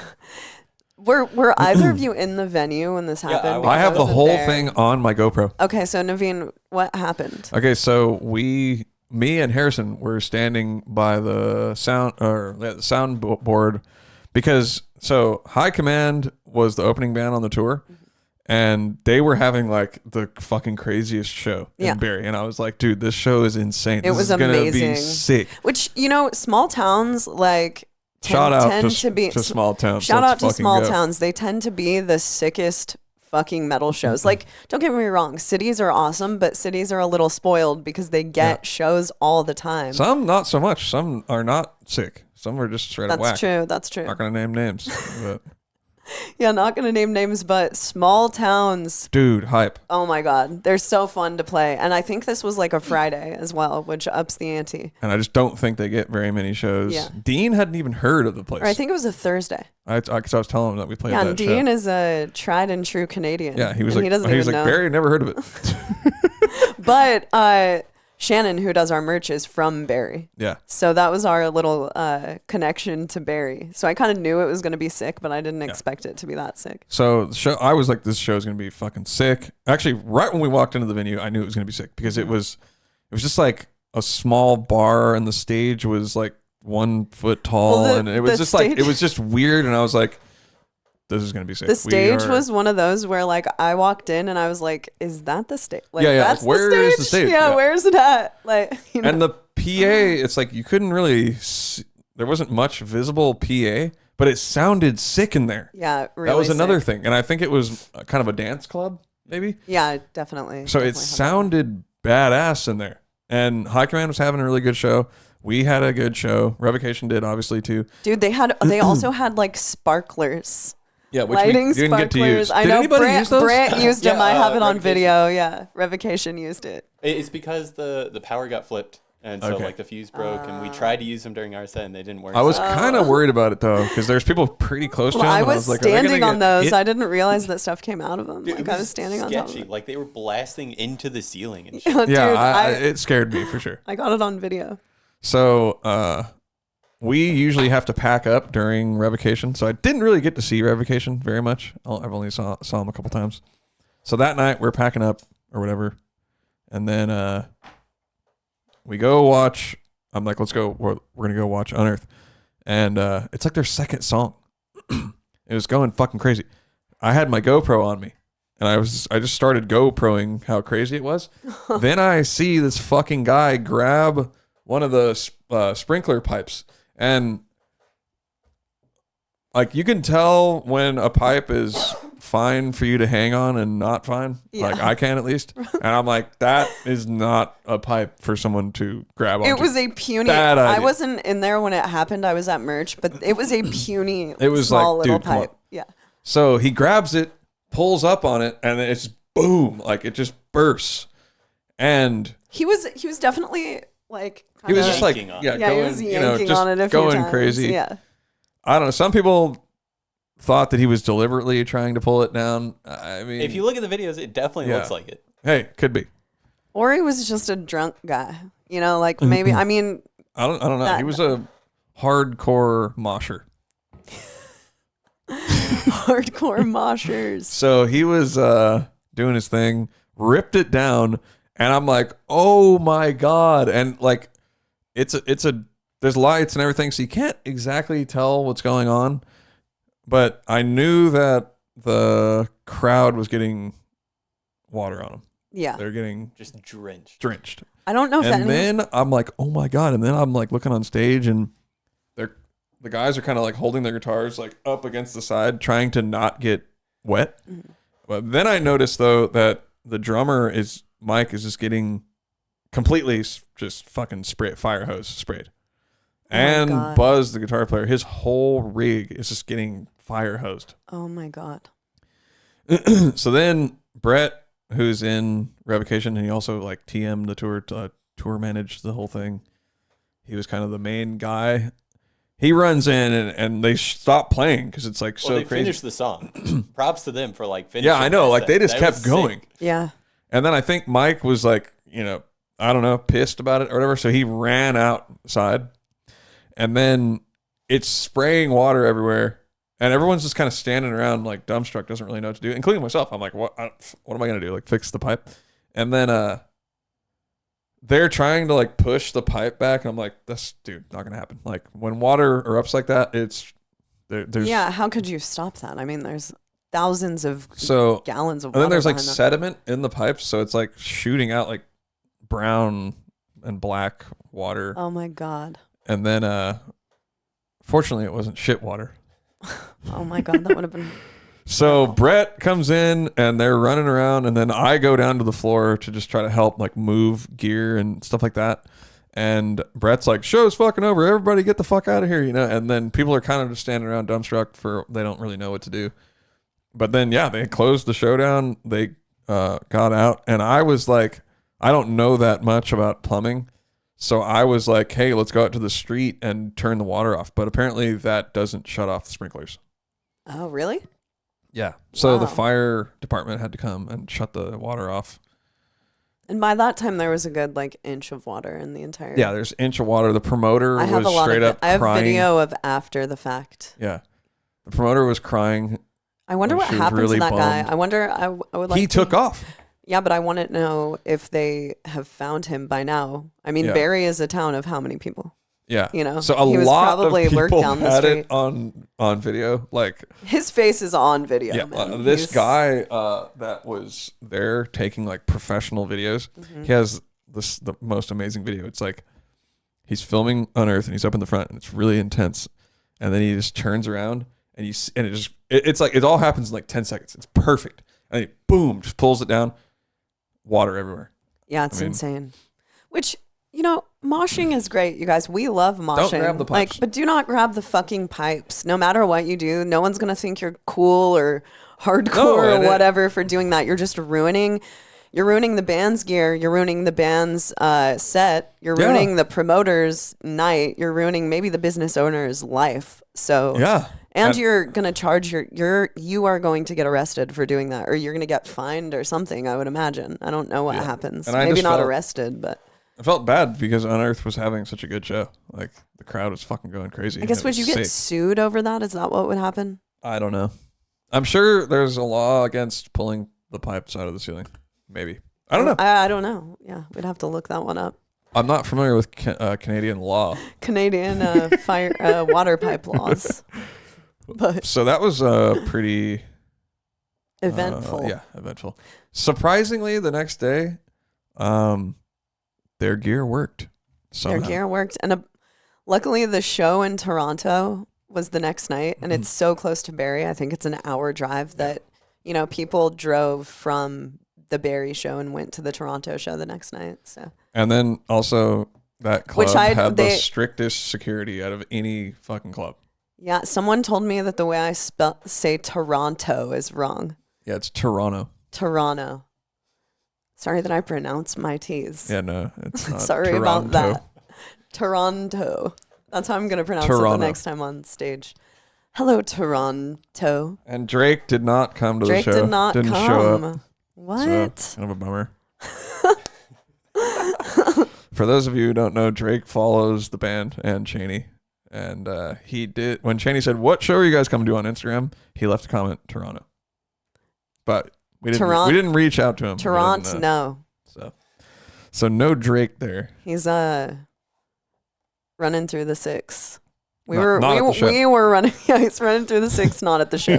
Speaker 2: Were either of you in the venue when this happened?
Speaker 1: I have the whole thing on my GoPro.
Speaker 2: Okay, so Naveen, what happened?
Speaker 1: Okay, so me and Harrison were standing by the soundboard because High Command was the opening band on the tour. And they were having like the fucking craziest show in Barrie. And I was like, dude, this show is insane.
Speaker 2: It was amazing.
Speaker 1: Gonna be sick.
Speaker 2: Which, small towns like
Speaker 1: shout out to small towns.
Speaker 2: Shout out to small towns. They tend to be the sickest fucking metal shows. Like, don't get me wrong, cities are awesome, but cities are a little spoiled because they get shows all the time.
Speaker 1: Some not so much. Some are not sick. Some are just straight up whack.
Speaker 2: That's true.
Speaker 1: Not gonna name names. But
Speaker 2: yeah, not gonna name names, but small towns.
Speaker 1: Dude, hype.
Speaker 2: Oh my God. They're so fun to play. And I think this was like a Friday as well, which ups the ante.
Speaker 1: And I just don't think they get very many shows. Yeah. Dean hadn't even heard of the place.
Speaker 2: Or I think it was a Thursday.
Speaker 1: Because I was telling him that we played that
Speaker 2: and Dean is a tried and true Canadian.
Speaker 1: Yeah, he was like Barry, never heard of it.
Speaker 2: But Shannon, who does our merch, is from Barrie.
Speaker 1: Yeah.
Speaker 2: So that was our little connection to Barrie. So I kind of knew it was going to be sick, but I didn't expect it to be that sick.
Speaker 1: So I was like, this show is going to be fucking sick. Actually, right when we walked into the venue, I knew it was going to be sick because it was just like a small bar and the stage was like 1 foot tall and it was just like, it was just weird. And I was like, this is going to be sick.
Speaker 2: The stage was one of those where like I walked in and I was like, is that the stage? Like,
Speaker 1: that's where is the stage?
Speaker 2: Yeah, where is it at? Like,
Speaker 1: And the PA, it's like you couldn't really see, there wasn't much visible PA, but it sounded sick in there.
Speaker 2: Yeah, really.
Speaker 1: That was another thing. And I think it was kind of a dance club, maybe.
Speaker 2: Yeah, definitely.
Speaker 1: So it sounded badass in there. And High Command was having a really good show. We had a good show. Revocation did, obviously, too.
Speaker 2: Dude, they also had like sparklers.
Speaker 1: Yeah, which
Speaker 2: lighting
Speaker 1: we didn't get to use.
Speaker 2: I know
Speaker 1: use those?
Speaker 2: Brant used them. I have it on video. Yeah, Revocation used it.
Speaker 3: It's because the power got flipped, and so like the fuse broke, and we tried to use them during our set, and they didn't work.
Speaker 1: I was kind of worried about it though, because there's people pretty close to them.
Speaker 2: I was standing on those. I didn't realize that stuff came out of them. Dude, like I was standing on top of them.
Speaker 3: Like they were blasting into the ceiling and shit.
Speaker 1: It scared me for sure.
Speaker 2: I got it on video.
Speaker 1: So we usually have to pack up during Revocation, so I didn't really get to see Revocation very much. I've only saw him a couple times. So that night we're packing up or whatever, and then we go watch. I'm like, let's go. We're gonna go watch Unearth, and it's like their second song. It was going fucking crazy. I had my GoPro on me, and I just started GoProing how crazy it was. Then I see this fucking guy grab one of the sprinkler pipes, and like you can tell when a pipe is fine for you to hang on and not fine. Yeah. Like I can at least. And I'm like, that is not a pipe for someone to grab onto.
Speaker 2: It was a puny. I wasn't in there when it happened. I was at merch, but it was a puny, it was small like, little pipe. Yeah.
Speaker 1: So he grabs it, pulls up on it, and it's boom, like it just bursts. And
Speaker 2: he was definitely like
Speaker 1: he was just like
Speaker 2: he was yanking on it a few
Speaker 1: going
Speaker 2: times.
Speaker 1: Crazy.
Speaker 2: Yeah.
Speaker 1: I don't know. Some people thought that he was deliberately trying to pull it down. I mean,
Speaker 3: if you look at the videos, it definitely looks like it.
Speaker 1: Hey, could be.
Speaker 2: Or he was just a drunk guy. You know, like maybe. I mean,
Speaker 1: I don't know. He was a hardcore mosher.
Speaker 2: Hardcore moshers.
Speaker 1: So he was doing his thing, ripped it down, and I'm like, oh my god! And like, there's lights and everything, so you can't exactly tell what's going on. But I knew that the crowd was getting water on them.
Speaker 2: Yeah.
Speaker 3: They're getting just drenched.
Speaker 2: I don't know if
Speaker 1: And then I'm like, oh my god. And then I'm like looking on stage, and the guys are kind of like holding their guitars like up against the side, trying to not get wet. Mm-hmm. But then I noticed though that the drummer Mike is just getting completely just fucking fire hose sprayed. And Buzz, the guitar player, his whole rig is just getting fire hosed.
Speaker 2: Oh my god.
Speaker 1: So then Brett, who's in Revocation, and he also like TM'd the tour managed the whole thing. He was kind of the main guy. He runs in and they stop playing because it's like so
Speaker 3: they
Speaker 1: crazy.
Speaker 3: Finished the song. Props to them for like finishing.
Speaker 1: Yeah, I know. Like they just kept going.
Speaker 2: Sick. Yeah.
Speaker 1: And then I think Mike was like, I don't know, pissed about it or whatever. So he ran outside. And then it's spraying water everywhere, and everyone's just kind of standing around like dumbstruck, doesn't really know what to do, including myself. I'm like, what am I going to do? Like fix the pipe? And then they're trying to like push the pipe back, and I'm like, this dude, not going to happen. Like when water erupts like that, there's
Speaker 2: yeah. How could you stop that? I mean, there's thousands of gallons of water.
Speaker 1: And then there's like sediment in the pipes, so it's like shooting out like brown and black water.
Speaker 2: Oh my god.
Speaker 1: And then, fortunately, it wasn't shit water.
Speaker 2: Oh my god, that would have been.
Speaker 1: So Brett comes in, and they're running around, and then I go down to the floor to just try to help, like move gear and stuff like that. And Brett's like, "Show's fucking over. Everybody, get the fuck out of here," And then people are kind of just standing around dumbstruck they don't really know what to do. But then, yeah, they closed the show down. They got out, and I was like, I don't know that much about plumbing. So I was like, hey, let's go out to the street and turn the water off. But apparently that doesn't shut off the sprinklers.
Speaker 2: Oh, really?
Speaker 1: Yeah. So the fire department had to come and shut the water off.
Speaker 2: And by that time, there was a good like inch of water in the entire.
Speaker 1: Yeah, there's an inch of water. The promoter was straight up crying.
Speaker 2: I have video of after the fact.
Speaker 1: Yeah. The promoter was crying.
Speaker 2: I wonder what happens to that guy. I wonder, I would like
Speaker 1: He took off.
Speaker 2: Yeah, but I want to know if they have found him by now. I mean, Barry is a town of how many people?
Speaker 1: Yeah.
Speaker 2: So
Speaker 1: he was lot probably of people down the street. It on video. Like
Speaker 2: his face is on video.
Speaker 1: Yeah, man. This guy that was there taking like professional videos. Mm-hmm. He has the most amazing video. It's like he's filming Unearth, and he's up in the front, and it's really intense. And then he just turns around, and it's like it all happens in like 10 seconds. It's perfect. And he boom, just pulls it down. Water everywhere.
Speaker 2: Yeah, it's insane. Which, moshing is great, you guys. We love moshing.
Speaker 1: Don't grab the pipes.
Speaker 2: But do not grab the fucking pipes. No matter what you do, no one's going to think you're cool or hardcore or whatever for doing that. You're just ruining the band's gear. You're ruining the band's set. You're ruining the promoter's night. You're ruining maybe the business owner's life. So
Speaker 1: yeah.
Speaker 2: And you're going to charge you are going to get arrested for doing that, or you're going to get fined or something, I would imagine. I don't know what happens. And maybe not arrested, but.
Speaker 1: I felt bad because Unearth was having such a good show. Like, the crowd was fucking going crazy.
Speaker 2: I guess, would you get sued over that? Is that what would happen?
Speaker 1: I don't know. I'm sure there's a law against pulling the pipes out of the ceiling. Maybe. I don't know.
Speaker 2: I don't know. Yeah, we'd have to look that one up.
Speaker 1: I'm not familiar with Canadian law.
Speaker 2: Canadian water pipe laws. But
Speaker 1: so that was pretty
Speaker 2: Eventful.
Speaker 1: Yeah, eventful. Surprisingly, the next day, their gear worked. Somehow.
Speaker 2: Their gear worked. And luckily, the show in Toronto was the next night. And it's so close to Barrie. I think it's an hour drive that, people drove from the Barrie show and went to the Toronto show the next night. So.
Speaker 1: And then also that club had the strictest security out of any fucking club.
Speaker 2: Yeah, someone told me that the way I say Toronto is wrong.
Speaker 1: Yeah, it's Toronto.
Speaker 2: Toronto. Sorry that I pronounce my T's.
Speaker 1: Yeah, no, it's not.
Speaker 2: Sorry
Speaker 1: Toronto.
Speaker 2: about that. Toronto. That's how I'm going to pronounce it the next time on stage. Hello, Toronto.
Speaker 1: And Drake did not come to the show.
Speaker 2: Drake did not
Speaker 1: Didn't
Speaker 2: come.
Speaker 1: show up.
Speaker 2: What?
Speaker 1: So, kind of a bummer. For those of you who don't know, Drake follows the band and Chaney. And he did, when Chaney said, "What show are you guys coming to do on Instagram?" He left a comment, Toronto. But we didn't reach out to him.
Speaker 2: Toronto, no.
Speaker 1: So no Drake there.
Speaker 2: He's running through the 6. We
Speaker 1: Not
Speaker 2: were running. Yeah, he's running through the 6, not at the show.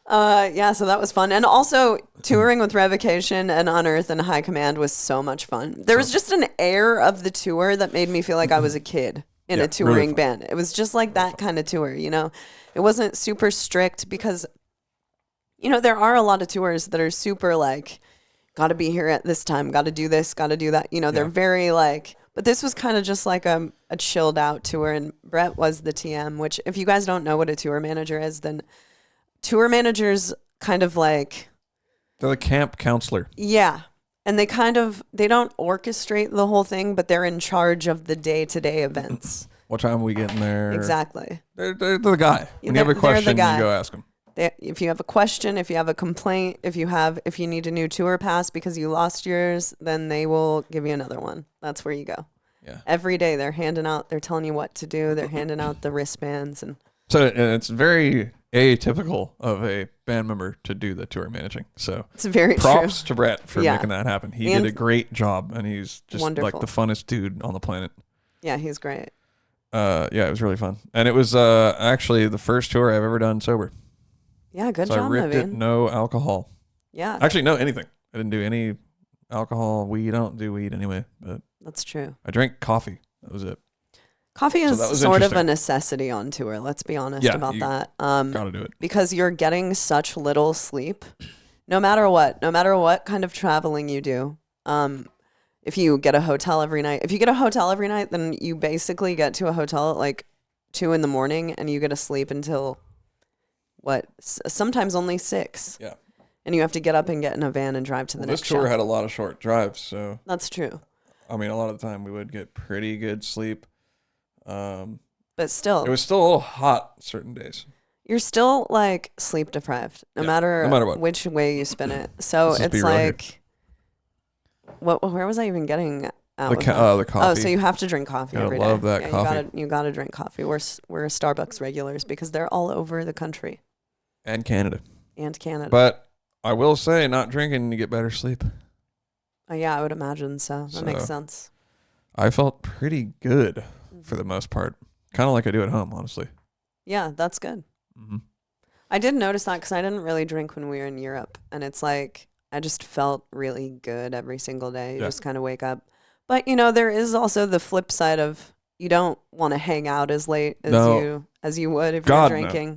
Speaker 2: Yeah, so that was fun. And also touring with Revocation and Unearth and High Command was so much fun. There was just an air of the tour that made me feel like I was a kid in a touring really band. It was just like that kind of tour, It wasn't super strict because, there are a lot of tours that are super like, got to be here at this time, got to do this, got to do that. They're very like, but this was kind of just like a chilled out tour. And Brett was the TM, which if you guys don't know what a tour manager is, then tour managers kind of like...
Speaker 1: They're the camp counselor.
Speaker 2: Yeah. And they don't orchestrate the whole thing, but they're in charge of the day-to-day events.
Speaker 1: What time are we getting there?
Speaker 2: Exactly.
Speaker 1: They're the guy. When you have a question, you go ask them.
Speaker 2: If you have a question, if you have a complaint, if you need a new tour pass because you lost yours, then they will give you another one. That's where you go.
Speaker 1: Yeah.
Speaker 2: Every day they're telling you what to do. They're handing out the wristbands.
Speaker 1: So it's very atypical of a band member to do the tour managing. So
Speaker 2: it's very
Speaker 1: props
Speaker 2: true
Speaker 1: to Brett for making that happen. He did a great job, and he's just
Speaker 2: wonderful.
Speaker 1: Like the funnest dude on the planet.
Speaker 2: Yeah, he's great.
Speaker 1: Yeah, it was really fun. And it was actually the first tour I've ever done sober.
Speaker 2: Yeah, good
Speaker 1: job,
Speaker 2: I ripped
Speaker 1: it, no alcohol.
Speaker 2: Yeah.
Speaker 1: Actually, no anything. I didn't do any alcohol, weed. I don't do weed anyway. But
Speaker 2: that's true.
Speaker 1: I drank coffee. That was it.
Speaker 2: Coffee is sort of a necessity on tour. Let's be honest about that.
Speaker 1: Gotta do it.
Speaker 2: Because you're getting such little sleep. No matter what kind of traveling you do. If you get a hotel every night, then you basically get to a hotel at like 2 a.m. and you get to sleep until sometimes only 6.
Speaker 1: Yeah.
Speaker 2: And you have to get up and get in a van and drive to the next
Speaker 1: show. This tour
Speaker 2: shop.
Speaker 1: had a lot of short drives, so.
Speaker 2: That's true.
Speaker 1: I mean, a lot of the time we would get pretty good sleep.
Speaker 2: But still.
Speaker 1: It was still a little hot certain days.
Speaker 2: You're still like sleep deprived, no matter what. Which way you spin it. So it's like, where was I even getting at?
Speaker 1: The coffee.
Speaker 2: Oh, so you have to drink coffee every day.
Speaker 1: I love that coffee.
Speaker 2: You gotta drink coffee. We're Starbucks regulars because they're all over the country.
Speaker 1: And Canada.
Speaker 2: But
Speaker 1: I will say, not drinking, you get better sleep.
Speaker 2: Oh yeah, I would imagine so. That makes sense.
Speaker 1: I felt pretty good for the most part. Kind of like I do at home, honestly.
Speaker 2: Yeah, that's good.
Speaker 1: Mm-hmm.
Speaker 2: I did notice that because I didn't really drink when we were in Europe. And it's like, I just felt really good every single day. You just kind of wake up. But, there is also the flip side of you don't want to hang out as late as you would if you're drinking. No.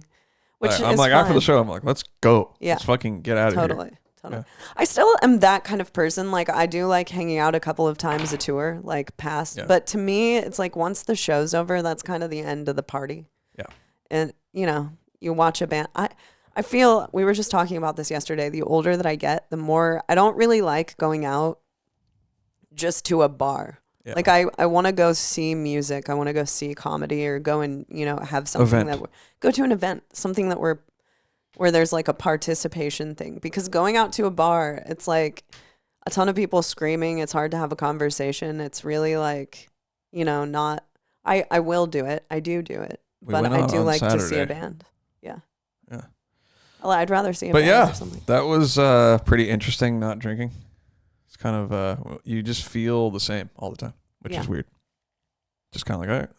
Speaker 2: Which
Speaker 1: I'm like, after the show, I'm like, let's go.
Speaker 2: Yeah.
Speaker 1: Let's fucking get out of here.
Speaker 2: Totally. Yeah. I still am that kind of person. Like, I do like hanging out a couple of times a tour, like past. Yeah. But to me, it's like once the show's over, that's kind of the end of the party.
Speaker 1: Yeah.
Speaker 2: And, you watch a band. I feel, we were just talking about this yesterday. The older that I get, the more I don't really like going out just to a bar. Yeah. Like I want to go see music. I want to go see comedy or go and, have something go to an event, something that where there's like a participation thing, because going out to a bar, it's like a ton of people screaming. It's hard to have a conversation. It's really like, not, I will do it. I do it, but I do like Saturday to see a band. Yeah.
Speaker 1: Yeah.
Speaker 2: Well, I'd rather see a band or something.
Speaker 1: That was pretty interesting, not drinking. It's kind of, you just feel the same all the time, which is weird. Just kind of like, all right,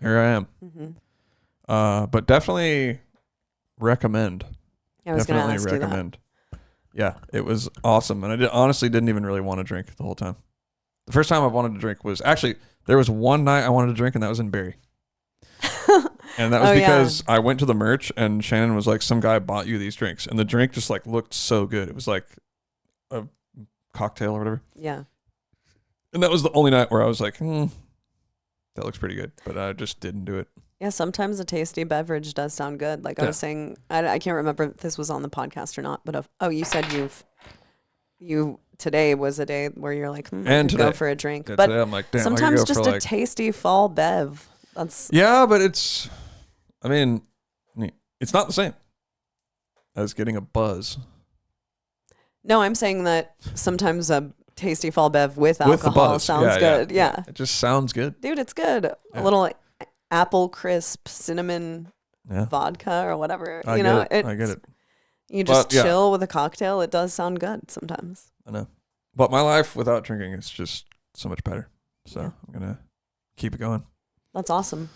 Speaker 1: here I am.
Speaker 2: Mm-hmm.
Speaker 1: But definitely recommend.
Speaker 2: Yeah, I was going to ask recommend.
Speaker 1: You that. Yeah, it was awesome. And I honestly didn't even really want to drink the whole time. The first time I wanted to drink was actually, there was one night I wanted to drink, and that was in Barrie. And that was because I went to the merch, and Shannon was like, some guy bought you these drinks. And the drink just like looked so good. It was like a cocktail or whatever.
Speaker 2: Yeah.
Speaker 1: And that was the only night where I was like, that looks pretty good. But I just didn't do it.
Speaker 2: Yeah, sometimes a tasty beverage does sound good. Like I was saying, I can't remember if this was on the podcast or not, but you said today was a day where you're like,
Speaker 1: and today,
Speaker 2: go for a drink.
Speaker 1: Yeah,
Speaker 2: but
Speaker 1: today I'm like, damn,
Speaker 2: sometimes just a tasty fall bev. That's
Speaker 1: but it's not the same as getting a buzz.
Speaker 2: No, I'm saying that sometimes a tasty fall bev with alcohol sounds good. Yeah.
Speaker 1: It just sounds good.
Speaker 2: Dude, it's good. A little apple crisp cinnamon vodka or whatever. I get it. You just chill with a cocktail. It does sound good sometimes.
Speaker 1: I know. But my life without drinking is just so much better. So I'm going to keep it going.
Speaker 2: That's awesome.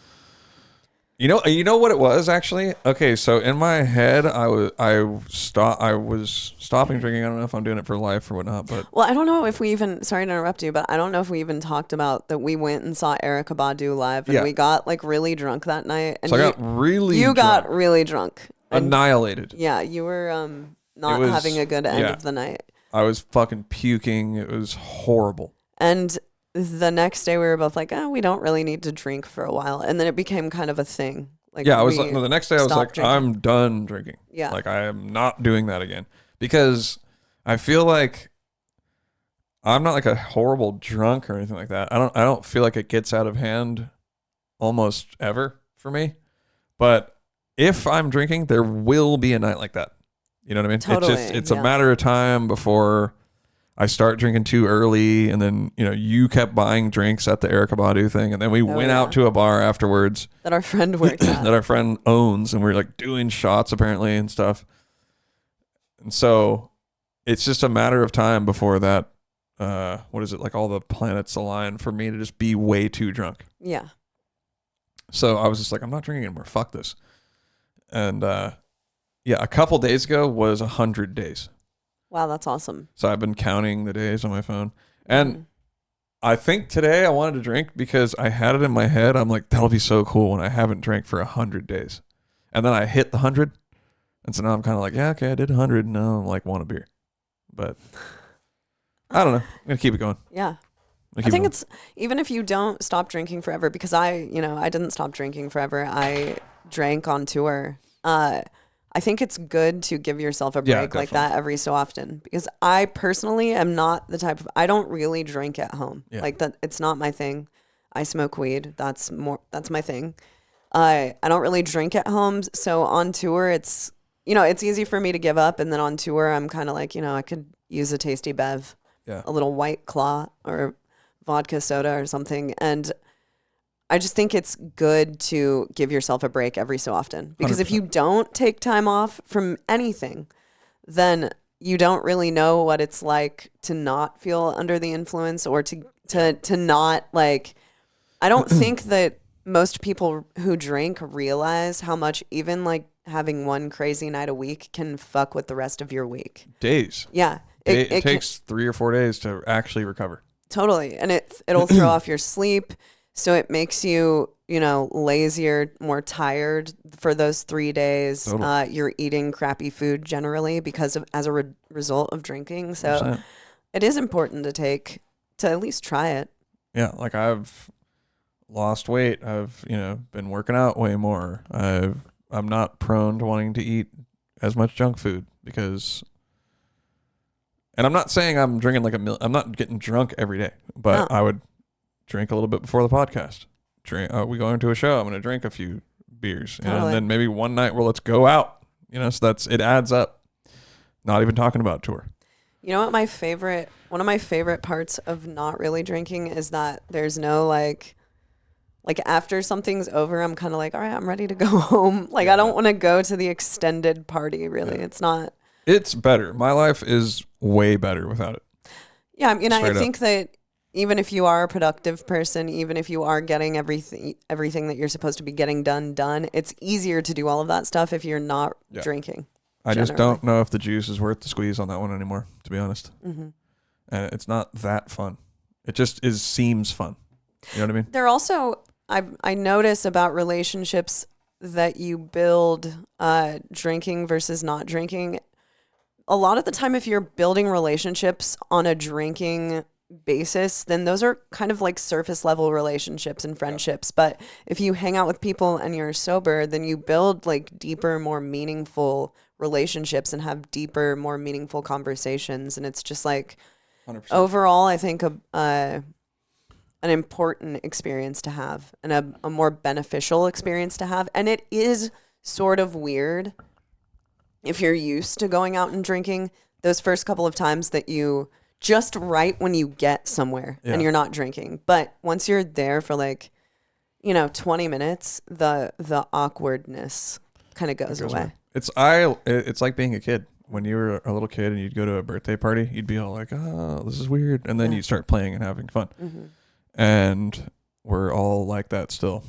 Speaker 1: You know what it was actually? Okay, so in my head, I was stopping drinking. I don't know if I'm doing it for life or whatnot, but
Speaker 2: I don't know if we even. Sorry to interrupt you, but I don't know if we even talked about that. We went and saw Erykah Badu live, and we got like really drunk that night. And
Speaker 1: so I got really.
Speaker 2: You got really drunk,
Speaker 1: annihilated.
Speaker 2: Yeah, you were not having a good end of the night.
Speaker 1: I was fucking puking. It was horrible.
Speaker 2: And the next day we were both like, we don't really need to drink for a while. And then it became kind of a thing. Like
Speaker 1: the next day I was like,
Speaker 2: drinking.
Speaker 1: I'm done drinking.
Speaker 2: Yeah.
Speaker 1: Like I am not doing that again because I feel like I'm not like a horrible drunk or anything like that. I don't feel like it gets out of hand almost ever for me. But if I'm drinking, there will be a night like that. You know what I mean?
Speaker 2: Totally.
Speaker 1: It's a matter of time before I start drinking too early, and then you kept buying drinks at the Erykah Badu thing, and then we went out to a bar afterwards
Speaker 2: that our friend works at,
Speaker 1: that our friend owns, and we were like doing shots apparently and stuff. And so it's just a matter of time before that. What is it, like all the planets align for me to just be way too drunk?
Speaker 2: Yeah.
Speaker 1: So I was just like, I'm not drinking anymore. Fuck this. And a couple days ago was 100 days.
Speaker 2: Wow, that's awesome.
Speaker 1: So I've been counting the days on my phone. And I think today I wanted to drink because I had it in my head. I'm like, that'll be so cool when I haven't drank for 100 days. And then I hit the 100. And so now I'm kind of like, yeah, okay, I did 100. And now I'm like, want a beer. But I don't know. I'm going to keep it going.
Speaker 2: Yeah. I think it's, even if you don't stop drinking forever, because I didn't stop drinking forever. I drank on tour. I think it's good to give yourself a break like that every so often, because I personally am not the type of, I don't really drink at home. Like that. It's not my thing. I smoke weed. That's my thing. I don't really drink at home. So on tour, it's easy for me to give up. And then on tour, I'm kind of like, I could use a tasty bev, a little White Claw or vodka soda or something. And I just think it's good to give yourself a break every so often, because 100%. If you don't take time off from anything, then you don't really know what it's like to not feel under the influence, or to not like, I don't think that most people who drink realize how much even like having one crazy night a week can fuck with the rest of your week.
Speaker 1: Days.
Speaker 2: Yeah.
Speaker 1: It takes 3 or 4 days to actually recover.
Speaker 2: Totally. And it'll throw off your sleep. So it makes you, lazier, more tired for those 3 days. Totally. You're eating crappy food generally as a result of drinking. So 100%. It is important to at least try it.
Speaker 1: Yeah, like I've lost weight. I've been working out way more. I'm not prone to wanting to eat as much junk food because. And I'm not saying I'm drinking like I'm not getting drunk every day, but I would drink a little bit before the podcast. We go into a show, I'm going to drink a few beers. And then maybe one night, let's go out. So it adds up. Not even talking about tour.
Speaker 2: You know what one of my favorite parts of not really drinking is that there's no like after something's over, I'm kind of like, all right, I'm ready to go home. Like I don't want to go to the extended party really. Yeah.
Speaker 1: It's better. My life is way better without it.
Speaker 2: Yeah. I mean, I think that even if you are a productive person, even if you are getting everything that you're supposed to be getting done, it's easier to do all of that stuff if you're not drinking.
Speaker 1: I just don't know if the juice is worth the squeeze on that one anymore, to be honest. Mm-hmm. And it's not that fun. It just seems fun. You know what I mean?
Speaker 2: There also, I notice about relationships that you build drinking versus not drinking. A lot of the time, if you're building relationships on a drinking basis, then those are kind of like surface level relationships and friendships. But if you hang out with people and you're sober, then you build like deeper, more meaningful relationships and have deeper, more meaningful conversations. And it's just like
Speaker 1: 100%.
Speaker 2: Overall, I think an important experience to have and a more beneficial experience to have. And it is sort of weird if you're used to going out and drinking those first couple of times that you just right when you get somewhere and you're not drinking. But once you're there for 20 minutes, the awkwardness kind of goes away.
Speaker 1: It's like being a kid. When you were a little kid and you'd go to a birthday party, you'd be all like, oh, this is weird. And then you start playing and having fun. Mm-hmm. And we're all like that still.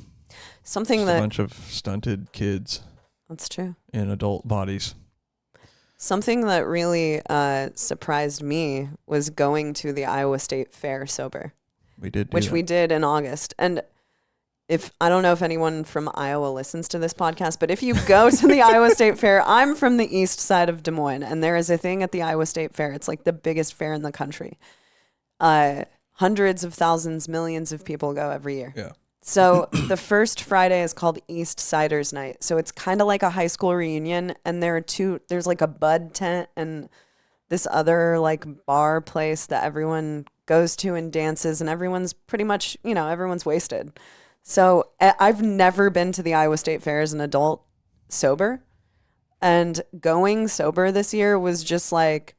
Speaker 1: A bunch of stunted kids.
Speaker 2: That's true.
Speaker 1: In adult bodies.
Speaker 2: Something that really surprised me was going to the Iowa State Fair sober.
Speaker 1: We did
Speaker 2: we did in August. And I don't know if anyone from Iowa listens to this podcast, but if you go to the Iowa State Fair, I'm from the east side of Des Moines, and there is a thing at the Iowa State Fair. It's like the biggest fair in the country. Hundreds of thousands, millions of people go every year.
Speaker 1: Yeah.
Speaker 2: So the first Friday is called East Siders Night. So it's kind of like a high school reunion, and there's like a bud tent and this other like bar place that everyone goes to and dances, and everyone's pretty much, everyone's wasted. So I've never been to the Iowa State Fair as an adult sober, and going sober this year was just like,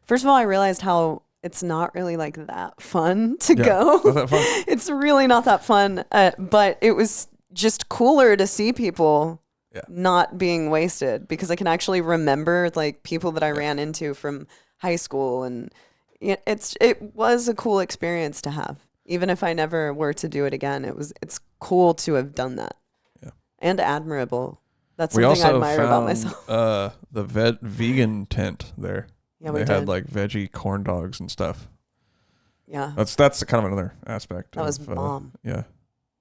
Speaker 2: first of all, I realized how it's not really like that fun to go.
Speaker 1: Not that fun.
Speaker 2: It's really not that fun. But it was just cooler to see people not being wasted, because I can actually remember like people that I ran into from high school, and it was a cool experience to have. Even if I never were to do it again, it's cool to have done that. Yeah. And admirable. That's something I admire about myself.
Speaker 1: The vegan tent there.
Speaker 2: Yeah,
Speaker 1: they had like veggie corn dogs and stuff.
Speaker 2: Yeah.
Speaker 1: That's kind of another aspect.
Speaker 2: That was bomb.
Speaker 1: The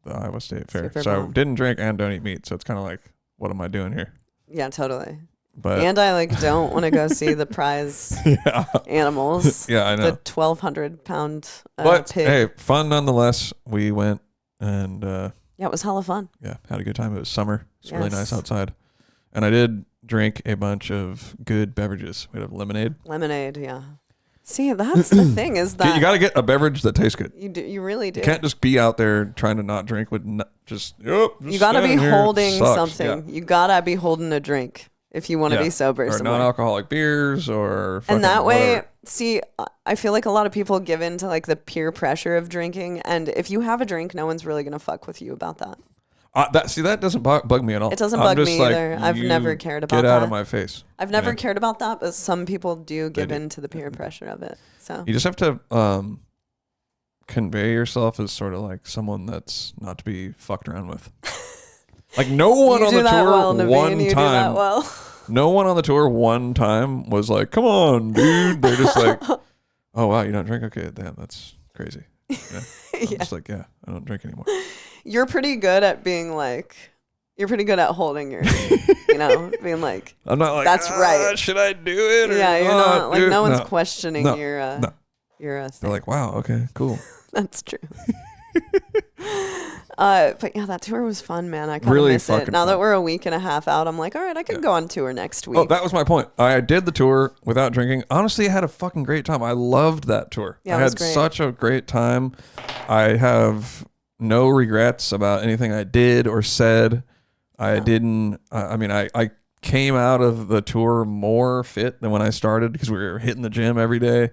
Speaker 1: Iowa State Fair.
Speaker 2: Super
Speaker 1: so
Speaker 2: bomb.
Speaker 1: I didn't drink and don't eat meat, so it's kind of like, what am I doing here?
Speaker 2: Yeah, totally.
Speaker 1: And
Speaker 2: I don't want to go see the prize animals.
Speaker 1: Yeah, I know.
Speaker 2: The 1,200-pound
Speaker 1: but
Speaker 2: pig.
Speaker 1: Hey, fun nonetheless. We went and
Speaker 2: it was hella fun.
Speaker 1: Yeah, had a good time. It was summer. It's really nice outside. And I did drink a bunch of good beverages. We had lemonade.
Speaker 2: Lemonade, yeah. See, that's the thing is that
Speaker 1: you got to get a beverage that tastes good.
Speaker 2: You really do.
Speaker 1: You can't just be out there trying to not drink with
Speaker 2: you got to be holding something.
Speaker 1: Yeah.
Speaker 2: You got to be holding a drink if you want to be sober.
Speaker 1: Or
Speaker 2: somewhere.
Speaker 1: non-alcoholic beers or
Speaker 2: and that way,
Speaker 1: whatever.
Speaker 2: See, I feel like a lot of people give in to like the peer pressure of drinking. And if you have a drink, no one's really going to fuck with you about that.
Speaker 1: That doesn't bug me at all.
Speaker 2: It doesn't bug me either. I've never cared about that.
Speaker 1: Get out of my face.
Speaker 2: I've never cared about that, but some people do give in to the peer pressure of it. So
Speaker 1: you just have to convey yourself as sort of like someone that's not to be fucked around with. Like no one on the tour one time. No one on the tour one time was like, "Come on, dude." They're just like, "Oh wow, you don't drink? Okay, damn, that's crazy." Yeah. I'm just like, I don't drink anymore.
Speaker 2: You're pretty good at being like, you're pretty good at holding your, being like,
Speaker 1: I'm not like,
Speaker 2: that's right.
Speaker 1: Should I do it? Or
Speaker 2: yeah, you're not like, no one's questioning
Speaker 1: your
Speaker 2: They're
Speaker 1: like, wow, okay, cool.
Speaker 2: That's true. But yeah, that tour was fun, man. I kind of
Speaker 1: really
Speaker 2: miss it. Now
Speaker 1: fun.
Speaker 2: That we're a week and a half out, I'm like, all right, I can go on tour next week.
Speaker 1: Oh, that was my point. I did the tour without drinking. Honestly, I had a fucking great time. I loved that tour.
Speaker 2: Yeah,
Speaker 1: I had such a great time. I have no regrets about anything I did or said. I came out of the tour more fit than when I started because we were hitting the gym every day,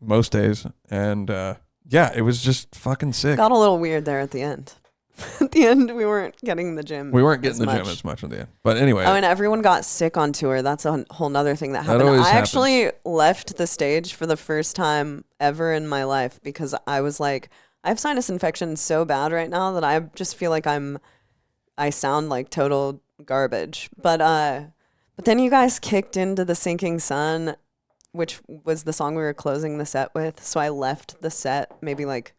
Speaker 1: most days. And it was just fucking sick.
Speaker 2: Got a little weird there at the end. At the end, we weren't getting the gym.
Speaker 1: We weren't getting the gym as much at the end. But anyway.
Speaker 2: Oh, and everyone got sick on tour. That's a whole nother thing that happened. I actually left the stage for the first time ever in my life because I was like, I have sinus infection so bad right now that I just feel like I sound like total garbage. But then you guys kicked into The Sinking Sun, which was the song we were closing the set with. So I left the set maybe like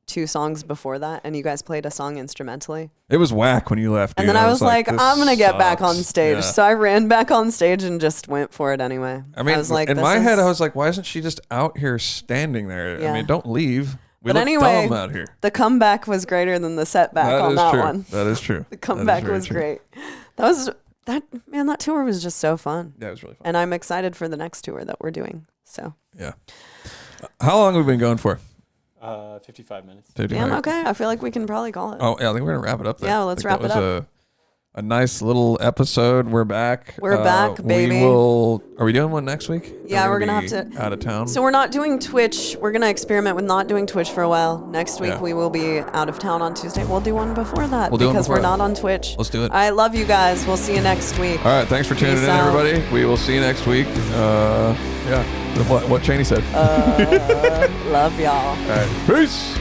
Speaker 2: 2 songs before that, and you guys played a song instrumentally.
Speaker 1: It was whack when you left.
Speaker 2: And then I was like, I'm going to get back on stage. Yeah. So I ran back on stage and just went for it anyway.
Speaker 1: I mean, I was like, in my head, I was like, why isn't she just out here standing there? Yeah. I mean, don't leave. We look dumb out here.
Speaker 2: The comeback was greater than the setback on that one.
Speaker 1: That is true.
Speaker 2: The comeback was great. That tour was just so fun.
Speaker 1: Yeah, it was really fun.
Speaker 2: And I'm excited for the next tour that we're doing. So
Speaker 1: yeah. How long have we been going for?
Speaker 3: 55 minutes.
Speaker 2: Damn, okay. I feel like we can probably call it.
Speaker 1: Oh, yeah, I think we're going to wrap it up there.
Speaker 2: Yeah, let's wrap it up.
Speaker 1: That was a nice little episode. We're back.
Speaker 2: We're back, baby.
Speaker 1: Are we doing one next week?
Speaker 2: Yeah, we're going to have to.
Speaker 1: Out of town.
Speaker 2: So we're not doing Twitch. We're going to experiment with not doing Twitch for a while. Next week, we will be out of town on Tuesday. We'll do one before that because we're not on Twitch.
Speaker 1: Let's do it.
Speaker 2: I love you guys. We'll see you next week.
Speaker 1: All right. Thanks for tuning in, everybody. We will see you next week. Yeah. What Cheney said.
Speaker 2: Love y'all.
Speaker 1: All right. Peace.